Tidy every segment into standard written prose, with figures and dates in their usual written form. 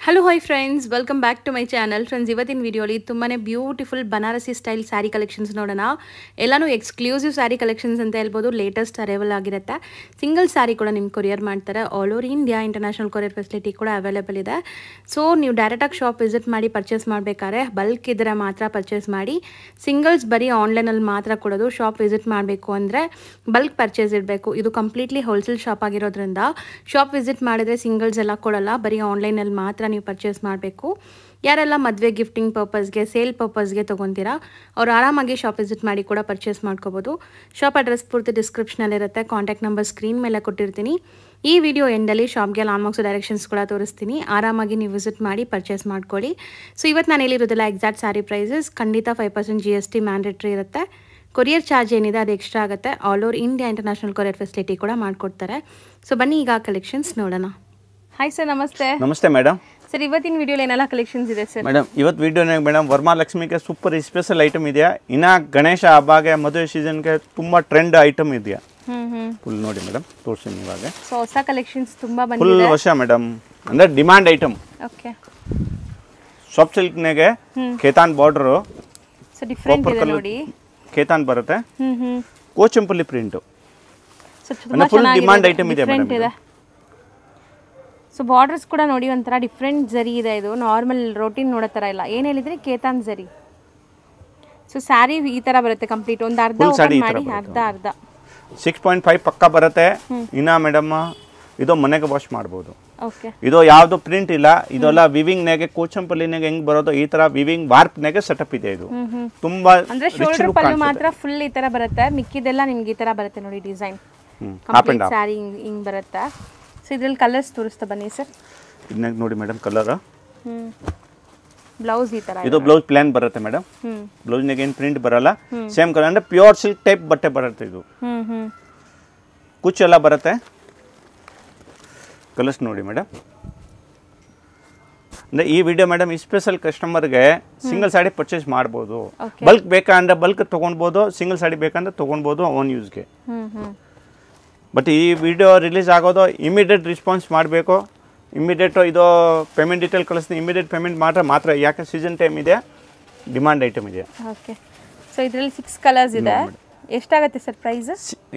Hello hi friends, welcome back to my channel. Friends, ಇವತ್ತಿನ ವಿಡಿಯೋಲಿ ತುಂಬಾ beautiful Banarasi style sari collections ನೋಡೋಣ. ಎಲ್ಲನೂ ಎಕ್ಸ್ಕ್ಲೂಸಿವ್ ಸ್ಯಾರಿ ಕಲೆಕ್ಷನ್ಸ್ ಅಂತ ಹೇಳ್ಬೋದು. ಲೇಟೆಸ್ಟ್ ಅರೈವಲ್ ಆಗಿರುತ್ತೆ. ಸಿಂಗಲ್ ಸ್ಯಾರಿ ಕೂಡ ನಿಮ್ಗೆ ಕೊರಿಯರ್ ಮಾಡ್ತಾರೆ. All over India international courier facility ಕೂಡ ಅವೈಲೇಬಲ್ ಇದೆ. ಸೊ ನೀವು ಡೈರೆಕ್ಟಾಗಿ ಶಾಪ್ ವಿಸಿಟ್ ಮಾಡಿ ಪರ್ಚೇಸ್ ಮಾಡಬೇಕಾದ್ರೆ ಬಲ್ಕ್ ಇದ್ರೆ ಮಾತ್ರ ಪರ್ಚೇಸ್ ಮಾಡಿ. ಸಿಂಗಲ್ಸ್ ಬರೀ ಆನ್ಲೈನಲ್ಲಿ ಮಾತ್ರ ಕೊಡೋದು. ಶಾಪ್ ವಿಸಿಟ್ ಮಾಡಬೇಕು ಅಂದರೆ ಬಲ್ಕ್ ಪರ್ಚೇಸ್ ಇರಬೇಕು. ಇದು ಕಂಪ್ಲೀಟ್ಲಿ ಹೋಲ್ಸೇಲ್ ಶಾಪ್ ಆಗಿರೋದ್ರಿಂದ ಶಾಪ್ ವಿಸಿಟ್ ಮಾಡಿದ್ರೆ ಸಿಂಗಲ್ಸ್ ಎಲ್ಲ ಕೊಡಲ್ಲ, ಬರೀ ಆನ್ಲೈನಲ್ಲಿ ಮಾತ್ರ ನೀವು ಪರ್ಚೇಸ್ ಮಾಡಬೇಕು. ಯಾರೆಲ್ಲ ಮದುವೆ ಗಿಫ್ಟಿಂಗ್ ಪರ್ಪಸ್ಗೆ, ಸೇಲ್ ಪರ್ಪಸ್ಗೆ ತೊಗೊತೀರಾ ಅವ್ರು ಆರಾಮಾಗಿ ಶಾಪ್ ವಿಸಿಟ್ ಮಾಡಿ ಕೂಡ ಪರ್ಚೇಸ್ ಮಾಡ್ಕೋಬೋದು. ಶಾಪ್ ಅಡ್ರೆಸ್ ಪೂರ್ತಿ ಡಿಸ್ಕ್ರಿಪ್ಷನಲ್ಲಿರುತ್ತೆ. ಕಾಂಟ್ಯಾಕ್ಟ್ ನಂಬರ್ ಸ್ಕ್ರೀನ್ ಮೇಲೆ ಕೊಟ್ಟಿರ್ತೀನಿ. ಈ ವಿಡಿಯೋ ಎಂಡಲ್ಲಿ ಶಾಪ್ಗೆ ಲಾನ್ಮಾರ್ಕ್ಸ್ ಡೈರೆಕ್ಷನ್ಸ್ ಕೂಡ ತೋರಿಸ್ತೀನಿ. ಆರಾಮಾಗಿ ನೀವು ವಿಸಿಟ್ ಮಾಡಿ ಪರ್ಚೇಸ್ ಮಾಡ್ಕೊಳ್ಳಿ. ಸೊ ಇವತ್ತು ನಾನು ಹೇಳಿರೋದಿಲ್ಲ ಎಕ್ಸಾಕ್ಟ್ ಸ್ಯಾರಿ ಪ್ರೈಸಸ್. ಖಂಡಿತ 5% GST ಮ್ಯಾಂಡೇಟ್ರಿ ಇರುತ್ತೆ. ಕೊರಿಯರ್ ಚಾರ್ಜ್ ಏನಿದೆ ಅದು ಎಕ್ಸ್ಟ್ರಾ ಆಗುತ್ತೆ. All over India international courier facility ಕೂಡ ಮಾಡಿಕೊಡ್ತಾರೆ. ಸೊ ಬನ್ನಿ ಈಗ ಕಲೆಕ್ಷನ್ಸ್ ನೋಡೋಣ. ಹಾಯ್ ಸರ್, ನಮಸ್ತೆ. ನಮಸ್ತೆ ಮೇಡಮ್. ಸರ್, ಇವತ್ತಿನ ವಿಡಿಯೋಲಿ ಏನೆಲ್ಲ ಕಲೆಕ್ಷನ್ಸ್ ಇದೆ ಸರ್? ಮೇಡಮ್, ಇವತ್ತು ವಿಡಿಯೋನಾಗ ಮೇಡಮ್ ವರಮಹಾಲಕ್ಷ್ಮಿಗೆ ಸೂಪರ್ ಸ್ಪೆಷಲ್ ಐಟಮ್ ಇದೆಯಾ. ಇನ್ನು ಗಣೇಶ ಹಬ್ಬಗೆ, ಮದುವೆ ಸೀಸನ್ಗೆ ತುಂಬ ಟ್ರೆಂಡ್ ಐಟಮ್ ಇದೆಯಾ. ಫುಲ್ ನೋಡಿ ಮೇಡಮ್, ತೋರಿಸ್ತೀನಿ ಇವಾಗ. ಸೊ ಹೊಸ ಕಲೆಕ್ಷನ್ಸ್ ತುಂಬಾ ಬಂದಿದೆ. ಫುಲ್ ಹೊಸ ಮೇಡಮ್, ಅಂದರೆ ಡಿಮ್ಯಾಂಡ್ ಐಟಮ್. ಓಕೆ. ಸಾಫ್ಟ್ ಸಿಲ್ಕ್ನಾಗೆ ಖೇತಾನ್ ಬಾರ್ಡರು, ಸೊ ಡಿಫರೆಂಟ್ ಇದೆ ನೋಡಿ. ಖೇತಾನ್ ಬರುತ್ತೆ, ಕೋಚಂಪಲ್ಲಿ ಪ್ರಿಂಟು. ಸೊ ತುಂಬಾ ಫುಲ್ ಡಿಮ್ಯಾಂಡ್ ಐಟಮ್ ಇದೆ ಮೇಡಮ್. ಸೊ ಬಾರ್ಡರ್ಸ್ ಕೂಡ ನೋಡಿ ಒಂಥರ ಡಿಫ್ರೆಂಟ್ ಜರಿ ಇದೆ. ಇದು ನಾರ್ಮಲ್ ರೋಟೀನ್ ನೋಡೋ ಥರ ಇಲ್ಲ. ಏನು ಹೇಳಿದ್ರಿ? ಕೇತಾನ್ ಜರಿ. ಸೊ ಸ್ಯಾರಿ ಈ ಥರ ಬರುತ್ತೆ ಕಂಪ್ಲೀಟ್. ಒಂದು ಅರ್ಧ ಓಪನ್ ಮಾಡಿ, ಅರ್ಧ 6.5 ಪಕ್ಕ ಬರುತ್ತೆ. ಇನ್ನ ಮೇಡಮ್ ಇದು ಮನೆಗೆ ವಾಶ್ ಮಾಡ್ಬೋದು. ಓಕೆ. ಇದು ಯಾವುದು ಪ್ರಿಂಟ್ ಇಲ್ಲ, ಇದೆಲ್ಲ ವಿವಿಂಗ್ನಾಗೆ ಕೋಚಂಪಲ್ಲಿನಾಗೆ ಹೆಂಗ್ ಬರೋದು ಈ ತರ ವಿವಿಂಗ್ ವಾರ್ಪ್ನಾಗೆ ಸೆಟಪ್ ಇದೆ. ಇದು ತುಂಬಾ ಅಂದ್ರೆ ಶೋಲ್ಡರ್ ಪಲ್ಲು ಮಾತ್ರ ಫುಲ್ ಈ ತರ ಬರುತ್ತೆ. ಮಿಕ್ಕಿದೆಲ್ಲ ನಿಮ್ಗೆ ಈ ತರ ಬರುತ್ತೆ ನೋಡಿ ಡಿಸೈನ್. ಕಂಪ್ಲೀಟ್ ಸ್ಯಾರಿ ಹಿಂಗ್ ಬರುತ್ತೆ. ಸೊ ಇದ್ರಲ್ಲಿ ಕಲರ್ಸ್ ತೋರಿಸ್ತಾ ಬನ್ನಿ ಸರ್. ಇದನ್ನ ನೋಡಿ ಮೇಡಮ್, ಕಲರ್. ಬ್ಲೌಸ್ ಈ ತರ. ಇದು ಬ್ಲೌಸ್ ಪ್ಲೇನ್ ಬರುತ್ತೆ ಮೇಡಮ್. ಬ್ಲೌಸ್ ನಾಗ ಏನು ಪ್ರಿಂಟ್ ಬರಲ್ಲ. ಸೇಮ್ ಕಲರ್ ಅಂದ್ರೆ ಪ್ಯೂರ್ ಸಿಲ್ಕ್ ಟೈಪ್ ಬಟ್ಟೆ ಬರುತ್ತೆ. ಇದು ಕುಚ್ಚು ಎಲ್ಲ ಬರುತ್ತೆ. ಕಲರ್ಸ್ ನೋಡಿ ಮೇಡಮ್. ಅಂದರೆ ಈ ವಿಡಿಯೋ ಮೇಡಮ್ ಸ್ಪೆಷಲ್ ಕಸ್ಟಮರ್ಗೆ ಸಿಂಗಲ್ ಸಾಡಿ ಪರ್ಚೇಸ್ ಮಾಡ್ಬೋದು. ಬಲ್ಕ್ ಬೇಕಂದ್ರೆ ಬಲ್ಕ್ ತೊಗೊಳ್ಬೋದು, ಸಿಂಗಲ್ ಸಾಡಿ ಬೇಕಂದ್ರೆ ತೊಗೊಳ್ಬೋದು ಓನ್ ಯೂಸ್ಗೆ. ಬಟ್ ಈ ವಿಡಿಯೋ ರಿಲೀಸ್ ಆಗೋದು ಇಮಿಡಿಯೇಟ್ ರೆಸ್ಪಾನ್ಸ್ ಮಾಡಬೇಕು. ಇಮಿಡಿಯೇಟ್ ಇದು ಪೇಮೆಂಟ್ ಡೀಟೇಲ್ ಕಳಿಸ್ತೀನಿ. ಇಮಿಡಿಯೇಟ್ ಪೇಮೆಂಟ್ ಮಾತ್ರ ಯಾಕೆ ಸೀಸನ್ ಟೈಮ್ ಇದೆ, ಡಿಮಾಂಡ್ ಐಟಮ್ ಇದೆ. ಓಕೆ. ಸೊ ಇದರಲ್ಲಿ 6 ಕಲರ್ಸ್ ಇದೆ. ಎಷ್ಟಾಗುತ್ತೆ ಸರ್ ಪ್ರೈಸ್?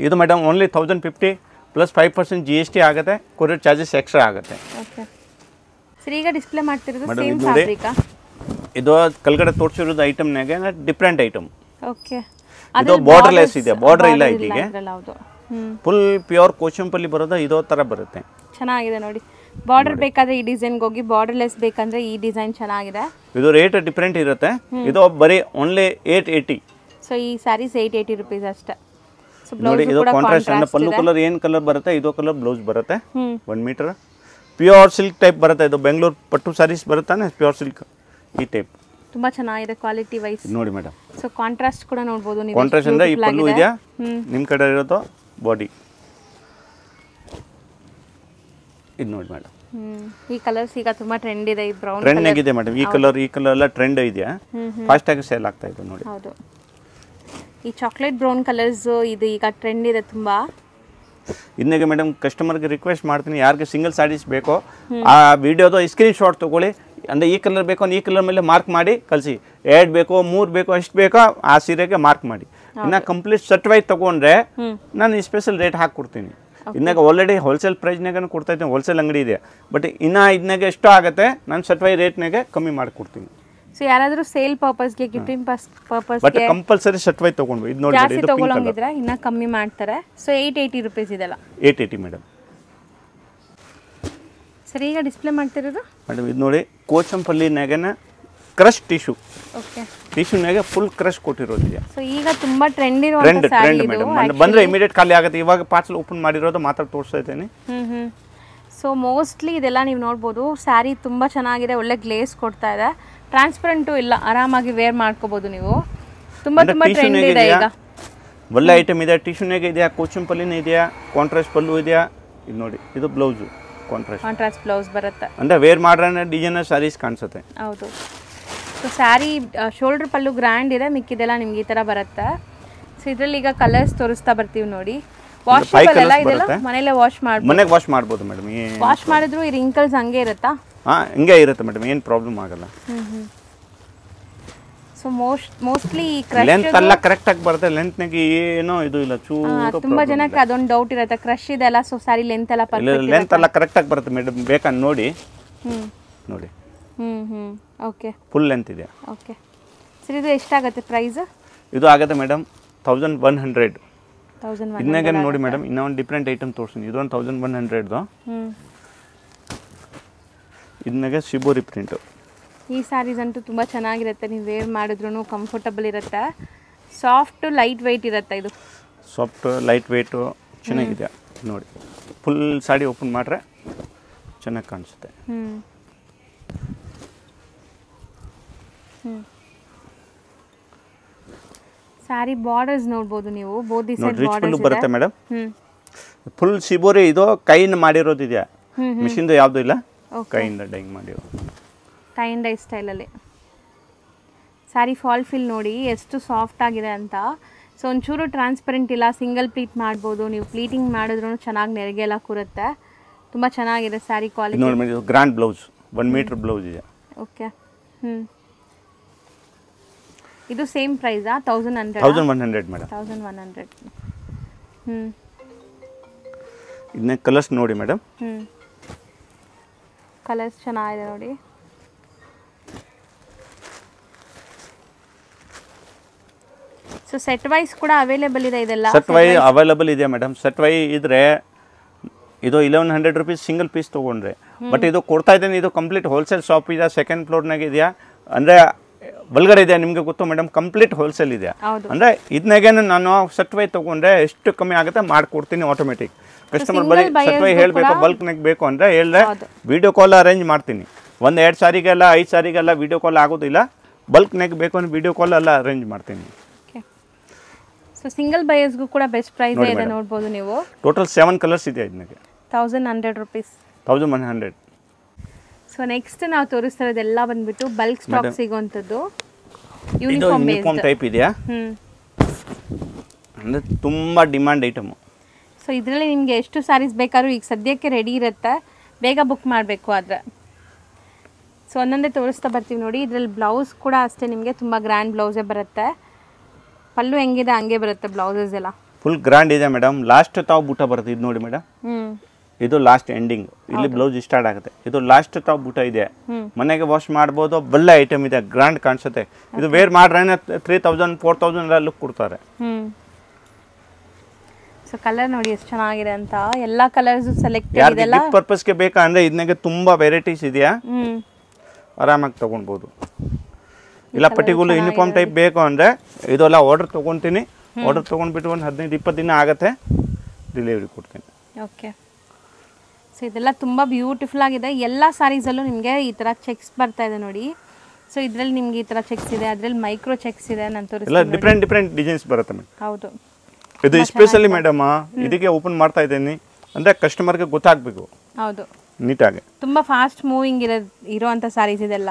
ಇದು ಮೇಡಮ್ ಓನ್ಲಿ 1050 ಪ್ಲಸ್ 5% GST ಆಗುತ್ತೆ. ಕೊರಿಯರ್ ಚಾರ್ಜಸ್ ಎಕ್ಸ್ಟ್ರಾ ಆಗುತ್ತೆ. ಓಕೆ ಸರ್, ಈಗ ಡಿಸ್ಪ್ಲೇ ಮಾಡ್ತಿರೋದು ಸೇಮ್ ಫ್ಯಾಬ್ರಿಕಾ? ಇದು ಕೆಳಗಡೆ ತೋರಿಸಿರೋದು ಐಟಮ್ನಾಗೆ ಡಿಫ್ರೆಂಟ್ ಐಟಮ್. ಓಕೆ. ಇದು ಬಾರ್ಡರ್ಲೆಸ್ ಇದೆ, ಬಾರ್ಡರ್ ಇಲ್ಲ ಇದಕ್ಕೆ. ಫುಲ್ ಪ್ಯೂರ್ ಕೋಚಂಪಲ್ಲಿ ಬರೋದು ಇದೋ ಥರ ಬರುತ್ತೆ. ಚೆನ್ನಾಗಿದೆ ನೋಡಿ. ಬಾರ್ಡರ್ ಬೇಕಾದ್ರೆ ಈ ಡಿಸೈನ್ಗೆ ಹೋಗಿ, ಬಾರ್ಡರ್ಲೆಸ್ ಬೇಕಂದ್ರೆ ಈ ಡಿಸೈನ್ ಚೆನ್ನಾಗಿದೆ. ಇದು ರೇಟ್ ಡಿಫ್ರೆಂಟ್ ಇರುತ್ತೆ. ಇದು ಬರೀ ಓನ್ಲಿ 880. ಸೊ ಈ ಸ್ಯಾರೀಸ್ 880 ರುಪೀಸ್ ಅಷ್ಟೇ. ಸೊ ನೋಡಿ, ಇದು ಕಾಂಟ್ರಾಸ್ಟ್ ಅಂದ್ರೆ ಪಲ್ಲು ಕಲರ್ ಏನು ಕಲರ್ ಬರುತ್ತೆ, ಇದು ಕಲರ್ ಬ್ಲೌಸ್ ಬರುತ್ತೆ. 1 ಮೀಟರ್ ಪ್ಯೂರ್ ಸಿಲ್ಕ್ ಟೈಪ್ ಬರುತ್ತೆ. ಇದು ಬೆಂಗಳೂರು ಪಟ್ಟು ಸ್ಯಾರೀಸ್ ಬರುತ್ತಾನೆ, ಪ್ಯೂರ್ ಸಿಲ್ಕ್ ಈ ಟೈಪ್. ತುಂಬಾ ಚೆನ್ನಾಗಿದೆ ಕ್ವಾಲಿಟಿ ವೈಸ್ ನೋಡಿ ಮೇಡಮ್. ಸೊ ಕಾಂಟ್ರಾಸ್ಟ್ ಕೂಡ ನೋಡಬಹುದು ನೀವು. ಕಾಂಟ್ರಾಸ್ಟ್ ಅಂದ್ರೆ ಈ ಪಲ್ಲು ಇದೆಯಾ, ನಿಮ್ಮ ಕಡೆ ಇರೋದು ಬಾಡಿ. ಇದು ನೋಡಿ ಮೇಡಮ್. ಈ ಕಲರ್ಸ್ ಈಗ ತುಂಬಾ ಟ್ರೆಂಡ್ ಇದೆ. ಈ ಬ್ರೌನ್ ಟ್ರೆಂಡ್ ಆಗಿದೆ ಮೇಡಮ್. ಈ ಕಲರ್ ಎಲ್ಲ ಟ್ರೆಂಡ್ ಇದೆಯಾ, ಫಾಸ್ಟ್ ಆಗಿ ಸೇಲ್ ಆಗ್ತಾ ಇದೆ ನೋಡಿ. ಹೌದು. ಈ ಚಾಕ್ಲೇಟ್ ಬ್ರೌನ್ ಕಲರ್ಸ್ ಇದು ಈಗ ಟ್ರೆಂಡ್ ಇದೆ ತುಂಬಾ. ಇದನ್ನೇ ಮೇಡಮ್ ಕಸ್ಟಮರ್ಗೆ ರಿಕ್ವೆಸ್ಟ್ ಮಾಡ್ತೀನಿ, ಯಾರಿಗೆ ಸಿಂಗಲ್ ಸ್ಯಾರೀಸ್ ಬೇಕೋ ಆ ವಿಡಿಯೋದು ಸ್ಕ್ರೀನ್ ಶಾಟ್ ತೊಗೊಳ್ಳಿ. ಅಂದರೆ ಈ ಕಲರ್ ಬೇಕು ಅಂದ್ರೆ ಈ ಕಲರ್ ಮೇಲೆ ಮಾರ್ಕ್ ಮಾಡಿ ಕಳಿಸಿ. 2 ಬೇಕೋ 3 ಬೇಕೋ ಎಷ್ಟು ಬೇಕೋ ಆ ಸೀರೆಗೆ ಮಾರ್ಕ್ ಮಾಡಿ. ಇನ್ನು ಕಂಪ್ಲೀಟ್ ಸೆಟ್ ವೈಸ್ ತೊಗೊಂಡ್ರೆ ನಾನು ಸ್ಪೆಷಲ್ ರೇಟ್ ಹಾಕ್ಕೊಡ್ತೀನಿ. ಇದನ್ನಾಗ ಆಲ್ರೆಡಿ ಹೋಲ್ಸೇಲ್ ಪ್ರೈಸ್ನಾಗ ಕೊಡ್ತಾ ಇದ್ದೀನಿ, ಹೋಲ್ಸೇಲ್ ಅಂಗಡಿ ಇದೆ. ಬಟ್ ಇನ್ನು ಇದನ್ನಾಗ ಎಷ್ಟು ಆಗುತ್ತೆ ನಾನು ಸೆಟ್ ವೈಸ್ ರೇಟ್ನಾಗೆ ಕಮ್ಮಿ ಮಾಡಿಕೊಡ್ತೀನಿ. ಸೊ ಯಾರಾದರೂ ಸೇಲ್ ಪರ್ಪಸ್ಗೆ, ಗಿಫ್ಟಿಂಗ್ ಪರ್ಪಸ್ಗೆ ಬಟ್ ಕಂಪಲ್ಸರಿ ಸೆಟ್ ವೈಸ್ ತೊಗೊಂಡ್ವಿ. ಇದು ನೋಡಿ, ಜಾಸ್ತಿ ತಗೊಳ್ಳೋಂಗಿದ್ರೆ ಇನ್ನ ಕಮ್ಮಿ ಮಾಡ್ತಾರೆ. ಸೊ 880 ರುಪೀಸ್ ಇದೆಲ್ಲ. 880 ಮೇಡಮ್. ಸರಿ, ಈಗ ಡಿಸ್ಪ್ಲೇ ಮಾಡ್ತಿರೋದು ಮೇಡಮ್ ಇದು ನೋಡಿ, ಕೋಚಂಪಲ್ಲಿನಾಗೇನೆ ಕ್ರಶ್ ಟಿಶ್ಯೂ. ಓಕೆ. ಟಿಶ್ಯೂನಾಗೆ ಫುಲ್ ಕ್ರಶ್ ಕೊಟ್ಟಿರೋದಿದೆ. ಸೊ ಈಗ ತುಂಬಾ ಟ್ರೆಂಡ್ ಇರುವಂತ ಸ್ಯಾರಿ ಇದು. ಮೇಡಮ್ ಬಂದ್ರೆ ಇಮಿಡಿಯೇಟ್ ಖಾಲಿ ಆಗುತ್ತೆ. ಇವಾಗ ಪಾರ್ಸಲ್ ಓಪನ್ ಮಾಡಿರೋದು ಮಾತ್ರ ತೋರಿಸ್ತಾ ಇದ್ದೀನಿ. ಸೊ ಮೋಸ್ಟ್ಲಿ ಇದೆಲ್ಲ ನೀವು ನೋಡ್ಬೋದು. ಸ್ಯಾರಿ ತುಂಬಾ ಚೆನ್ನಾಗಿದೆ, ಒಳ್ಳೆ ಗ್ಲೇಸ್ ಕೊಡ್ತಾ ಇದೆ. ಟ್ರಾನ್ಸ್ಪರೆಂಟು ಇಲ್ಲ, ಆರಾಮಾಗಿ ವೇರ್ ಮಾಡ್ಕೋಬಹುದು ನೀವು. ತುಂಬಾ ಟ್ರೆಂಡ್ ಇದೆ ಈಗ. ಒಳ್ಳೆ ಐಟಮ್ ಇದೆ. ಟಿಶ್ಯೂನಾಗೆ ಇದೆಯಾ, ಕೋಚಂಪಲ್ಲಿನ ಇದೆಯಾ, ಕಾಂಟ್ರಾಸ್ಟ್ ಪಲ್ಲು ಇದೆಯಾ. ಇದು ನೋಡಿ, ಇದು ಬ್ಲೌಸು ಕಾಂಟ್ರಾಸ್ಟ್ ಬ್ಲೌಸ್ ಬರುತ್ತೆ. ಅಂದ್ರೆ ವೇರ್ ಮಾಡ್ರೆ ಡಿಸೈನರ್ ಸ್ಯಾರೀಸ್ ಕಾಣಿಸುತ್ತೆ. ಹೌದು. ಸೊ ಸ್ಯಾರಿ ಶೋಲ್ಡರ್ ಪಲ್ಲು ಗ್ರ್ಯಾಂಡ್ ಇದೆ, ಮಿಕ್ಕಿದೆಲ್ಲ ನಿಮ್ಗೆ ಈ ತರ ಬರುತ್ತೆ. ಸೊ ಇದರಲ್ಲಿ ಈಗ ಕಲರ್ಸ್ ತೋರಿಸ್ತಾ ಬರ್ತೀವಿ ನೋಡಿ. ವಾಷಬಲ್ ಎಲ್ಲ ಇದೆಲ್ಲ ಮನೆಯಲ್ಲೇ ವಾಶ್ ಮಾಡ್ಬೋದು. ಮನೆಗೆ ವಾಶ್ ಮಾಡ್ಬೋದು ಮೇಡಮ್. ವಾಶ್ ಮಾಡಿದ್ರು ಈ ರಿಂಕಲ್ಸ್ ಹಂಗೆ ಇರುತ್ತಾ? ಹಾಂ ಹಿಂಗೆ ಇರುತ್ತೆ ಮೇಡಮ್, ಏನು ಪ್ರಾಬ್ಲಮ್ ಆಗಲ್ಲ. ಸೊ ಮೋಸ್ಟ್ಲಿ ಕ್ರಶ್ ಲೆಂತ್ ಎಲ್ಲ ಕರೆಕ್ಟಾಗಿ ಬರುತ್ತೆ, ಲೆಂತ್ನಾಗೆ ಏನೋ ಇದು ಇಲ್ಲ ಚೂರು. ತುಂಬಾ ಜನಕ್ಕೆ ಅದೊಂದು ಡೌಟ್ ಇರುತ್ತೆ, ಕ್ರಶ್ ಇದೆಲ್ಲ ಸೊ ಸಾರಿ ಲೆಂತ್ ಎಲ್ಲ ಪರ್ಫೆಕ್ಟ್ ಲೆಂತ್ ಎಲ್ಲ ಕರೆಕ್ಟಾಗಿ ಬರುತ್ತೆ ಮೇಡಮ್, ಬೇಕಂತ ನೋಡಿ ನೋಡಿ. ಓಕೆ, ಫುಲ್ ಲೆಂತ್ ಇದೆ. ಓಕೆ ಸರ್, ಇದು ಎಷ್ಟಾಗುತ್ತೆ ಪ್ರೈಸ್? ಇದು ಆಗುತ್ತೆ ಮೇಡಮ್ 1100. 1100 ಇದನ್ನಾಗೆ ನೋಡಿ ಮೇಡಮ್, ಇನ್ನೊಂದು ಡಿಫ್ರೆಂಟ್ ಐಟಮ್ ತೋರಿಸ್ತೀನಿ. ಇದೊಂದು 1100ದು. ಇದನ್ನಾಗೆ ಶಿಬೋರಿ ಪ್ರಿಂಟು. ಈ ಸ್ಯಾರೀಸ್ ಅಂತೂ ತುಂಬ ಚೆನ್ನಾಗಿರುತ್ತೆ, ನೀವು ವೇರ್ ಮಾಡಿದ್ರೂ ಕಂಫರ್ಟಬಲ್ ಇರುತ್ತೆ. ಸಾಫ್ಟು ಲೈಟ್ ವೆಯ್ಟ್ ಇರುತ್ತೆ. ಇದು ಸಾಫ್ಟ್ ಲೈಟ್ ವೆಯ್ಟು ಚೆನ್ನಾಗಿದೆ ನೋಡಿ. ಫುಲ್ ಸಾಡಿ ಓಪನ್ ಮಾಡ್ರೆ ಚೆನ್ನಾಗಿ ಕಾಣಿಸುತ್ತೆ. ಸ್ಯಾರಿ ಬಾರ್ಡರ್ಸ್ ನೋಡ್ಬೋದು ನೀವು, ಬೋತ್ ದಿ ಸೈಡ್ ಬಾರ್ಡರ್ಸ್ ಬರುತ್ತೆ ಮೇಡಮ್. Full shibori. ಇದು ಕೈಯಿಂದ ಮಾಡಿರೋದಿದೆಯಾ, ಮಿಷಿನ್ದು ಯಾವುದು ಇಲ್ಲ, ಕೈಯಿಂದ ಡೈಯಿಂಗ್ ಮಾಡಿರೋ ಟೈ ಆ್ಯಂಡ್ ಡೈ ಸ್ಟೈಲಲ್ಲಿ. ಸ್ಯಾರಿ ಫಾಲ್ ಫಿಲ್ ನೋಡಿ ಎಷ್ಟು ಸಾಫ್ಟ್ ಆಗಿದೆ ಅಂತ. ಸೊ ಒಂಚೂರು ಟ್ರಾನ್ಸ್ಪರೆಂಟ್ ಇಲ್ಲ, ಸಿಂಗಲ್ ಪ್ಲೀಟ್ ಮಾಡ್ಬೋದು. ನೀವು ಪ್ಲೀಟಿಂಗ್ ಮಾಡಿದ್ರೂ ಚೆನ್ನಾಗಿ ನೆರಿಗೆ ಎಲ್ಲ ಕೂರುತ್ತೆ. ತುಂಬ ಚೆನ್ನಾಗಿದೆ ಸ್ಯಾರಿ ಕ್ವಾಲಿಟಿ. ನೋಡಿ madam, grand blouse, 1 metre blouse ಇದೆ. ಓಕೆ, ಇದು ಸೇಮ್ ಪ್ರೈಸಾ? 1100 ಮೇಡಮ್. 1100. ಇದನ್ನ ಕಲರ್ಸ್ ನೋಡಿ ಮೇಡಮ್. ಕಲರ್ಸ್ ಚೆನ್ನಾಗಿದೆ ನೋಡಿ. ಸೊ ಸೆಟ್ ವೈಸ್ ಕೂಡ ಅವೈಲೇಬಲ್ ಇದೆ ಇದೆಲ್ಲ? ಸೆಟ್ ವೈ ಅವೈಲೇಬಲ್ ಇದೆ ಮೇಡಮ್. ಸೆಟ್ ವೈ ಇದ್ರೆ ಇದು 1100 rupees ಸಿಂಗಲ್ ಪೀಸ್ ತೊಗೊಂಡ್ರೆ. ಬಟ್ ಇದು ಕೊಡ್ತಾ ಇದ್ದೇನೆ, ಇದು ಕಂಪ್ಲೀಟ್ ಹೋಲ್ಸೇಲ್ ಶಾಪ್ ಇದೆ, 2nd ಫ್ಲೋರ್ನಾಗ ಇದೆಯಾ, ಅಂದರೆ ಒಳಗಡೆ ಇದೆ, ನಿಮಗೆ ಗೊತ್ತು ಮೇಡಮ್, ಕಂಪ್ಲೀಟ್ ಹೋಲ್ಸೇಲ್ ಇದೆ. ಅಂದರೆ ಇದನ್ನಾಗೆ ನಾನು ಸೆಟ್ ವೈ ತೊಗೊಂಡ್ರೆ ಎಷ್ಟು ಕಮ್ಮಿ ಆಗುತ್ತೆ ಮಾಡಿಕೊಡ್ತೀನಿ ಆಟೋಮೆಟಿಕ್. ಕಸ್ಟಮರ್ ಬರೀ ಸೆಟ್ ವೈ ಹೇಳಬೇಕು, ಬಲ್ಕ್ನಾಗ ಬೇಕು ಅಂದರೆ ಹೇಳಿದ್ರೆ ವಿಡಿಯೋ ಕಾಲ್ ಅರೇಂಜ್ ಮಾಡ್ತೀನಿ. 1-2 ಸಾರಿಗೆಲ್ಲ 5 ಸಾರಿಗೆಲ್ಲ ವಿಡಿಯೋ ಕಾಲ್ ಆಗೋದಿಲ್ಲ, ಬಲ್ಕ್ನಾಗ ಬೇಕು ಅಂದ್ರೆ ವಿಡಿಯೋ ಕಾಲ್ ಎಲ್ಲ ಅರೇಂಜ್ ಮಾಡ್ತೀನಿ. ಸೊ ಸಿಂಗಲ್ ಬಯರ್ಸ್ಗೂ ಕೂಡ ಬೆಸ್ಟ್ ಪ್ರೈಸ್ ಇದೆ ನೋಡ್ಬೋದು ನೀವು. ಟೋಟಲ್ 7 ಕಲರ್ಸ್ ಇದೆ ಇದನ್ನಾಗೆ. 1100 rupees. 1100. ಸೊ ನೆಕ್ಸ್ಟ್ ನಾವು ತೋರಿಸ್ತಾ ಇರೋದೆಲ್ಲ ಬಂದ್ಬಿಟ್ಟು ಬಲ್ಕ್ ಸ್ಟಾಕ್ ಸಿಗೋಂಥದ್ದು ಯೂನಿಫಾರ್ಮ್ ಟೈಪ್ ಇದೆಯಾ, ಅಂದರೆ ತುಂಬ ಡಿಮ್ಯಾಂಡ್ ಐಟಮು. ಸೊ ಇದರಲ್ಲಿ ನಿಮಗೆ ಎಷ್ಟು ಸ್ಯಾರೀಸ್ ಬೇಕಾದ್ರೂ ಈಗ ಸದ್ಯಕ್ಕೆ ರೆಡಿ ಇರುತ್ತೆ, ಬೇಗ ಬುಕ್ ಮಾಡಬೇಕು. ಆದರೆ ಸೊ ಒಂದೊಂದೇ ತೋರಿಸ್ತಾ ಬರ್ತೀವಿ ನೋಡಿ. ಇದರಲ್ಲಿ ಬ್ಲೌಸ್ ಕೂಡ ಅಷ್ಟೇ, ನಿಮಗೆ ತುಂಬ ಗ್ರ್ಯಾಂಡ್ ಬ್ಲೌಸೇ ಬರುತ್ತೆ. ಪಲ್ಲು ಹೆಂಗಿದೆ ಹಂಗೆ ಬರುತ್ತೆ ಬ್ಲೌಸಸ್ ಎಲ್ಲ. ಫುಲ್ ಗ್ರ್ಯಾಂಡ್ ಇದೆ ಮೇಡಮ್. ಲಾಸ್ಟ್ ತಾವು ಬೂಟ ಬರುತ್ತೆ, ಇದು ನೋಡಿ ಮೇಡಮ್, ಇದು ಲಾಸ್ಟ್ ಎಂಡಿಂಗ್. ಇಲ್ಲಿ ಬ್ಲೌಸ್ ಸ್ಟಾರ್ಟ್ ಆಗುತ್ತೆ. ಇದು ಲಾಸ್ಟ್ ತಾವು ಬೂಟ ಇದೆ, ಮನೆಗೆ ವಾಶ್ ಮಾಡ್ಬೋದು. ಒಳ್ಳೆ ಐಟಮ್ ಇದೆ, ಗ್ರ್ಯಾಂಡ್ ಕಾಣಿಸುತ್ತೆ. ಇದು ವೇರ್ ಮಾಡ್ರೆ 3000 4000 ಲುಕ್ ಕೊಡ್ತಾರೆ. ಸೊ ಕಲರ್ ನೋಡಿ ಎಷ್ಟು ಚೆನ್ನಾಗಿದೆ ಅಂತ. ಎಲ್ಲ ಕಲರ್ಸ್ ಸೆಲೆಕ್ಟೆಡ್ ಇದೆಲ್ಲ. ಗಿಫ್ಟ್ ಪರ್ಪಸ್ಗೆ ಬೇಕಾ ಅಂದ್ರೆ ಇದನ್ನಾಗೆ ತುಂಬಾ ವೆರೈಟೀಸ್ ಇದೆಯಾ, ಆರಾಮಾಗಿ ತಗೊಳ್ಬೋದು. ಇಲ್ಲ ಪರ್ಟಿಕ್ಯುಲರ್ ಯೂನಿಫಾರ್ಮ್ ಟೈಪ್ ಬೇಕು ಅಂದರೆ ಇದೆಲ್ಲ ಆರ್ಡರ್ ತೊಗೊತೀನಿ. ಆರ್ಡರ್ ತೊಗೊಂಡ್ಬಿಟ್ಟು ಒಂದು 15-20 ದಿನ ಆಗುತ್ತೆ, ಡೆಲಿವರಿ ಕೊಡ್ತೀನಿ. ಓಕೆ. ಸೊ ಇದೆಲ್ಲ ತುಂಬ ಬ್ಯೂಟಿಫುಲ್ ಆಗಿದೆ. ಎಲ್ಲ ಸ್ಯಾರೀಸಲ್ಲೂ ನಿಮಗೆ ಈ ಥರ ಚೆಕ್ಸ್ ಬರ್ತಾ ಇದೆ ನೋಡಿ. ಸೊ ಇದರಲ್ಲಿ ನಿಮಗೆ ಈ ಥರ ಚೆಕ್ಸ್ ಇದೆ, ಅದರಲ್ಲಿ ಮೈಕ್ರೋ ಚೆಕ್ಸ್ ಇದೆ. ನಾನು ತೋರಿಸ್ತೀನಿ. ಡಿಫ್ರೆಂಟ್ ಡಿಸೈನ್ಸ್ ಬರುತ್ತೆ ಮೇಡಮ್. ಹೌದು, ಇದು ಸ್ಪೆಷಲಿ ಮೇಡಮ್ ಇದಕ್ಕೆ ಓಪನ್ ಮಾಡ್ತಾ ಇದ್ದೀನಿ ಅಂದರೆ ಕಸ್ಟಮರ್ಗೆ ಗೊತ್ತಾಗಬೇಕು. ಹೌದು, ನೀಟಾಗಿ. ತುಂಬ ಫಾಸ್ಟ್ ಮೂವಿಂಗ್ ಇರೋವಂಥ ಸ್ಯಾರೀಸ್ ಇದೆಲ್ಲ,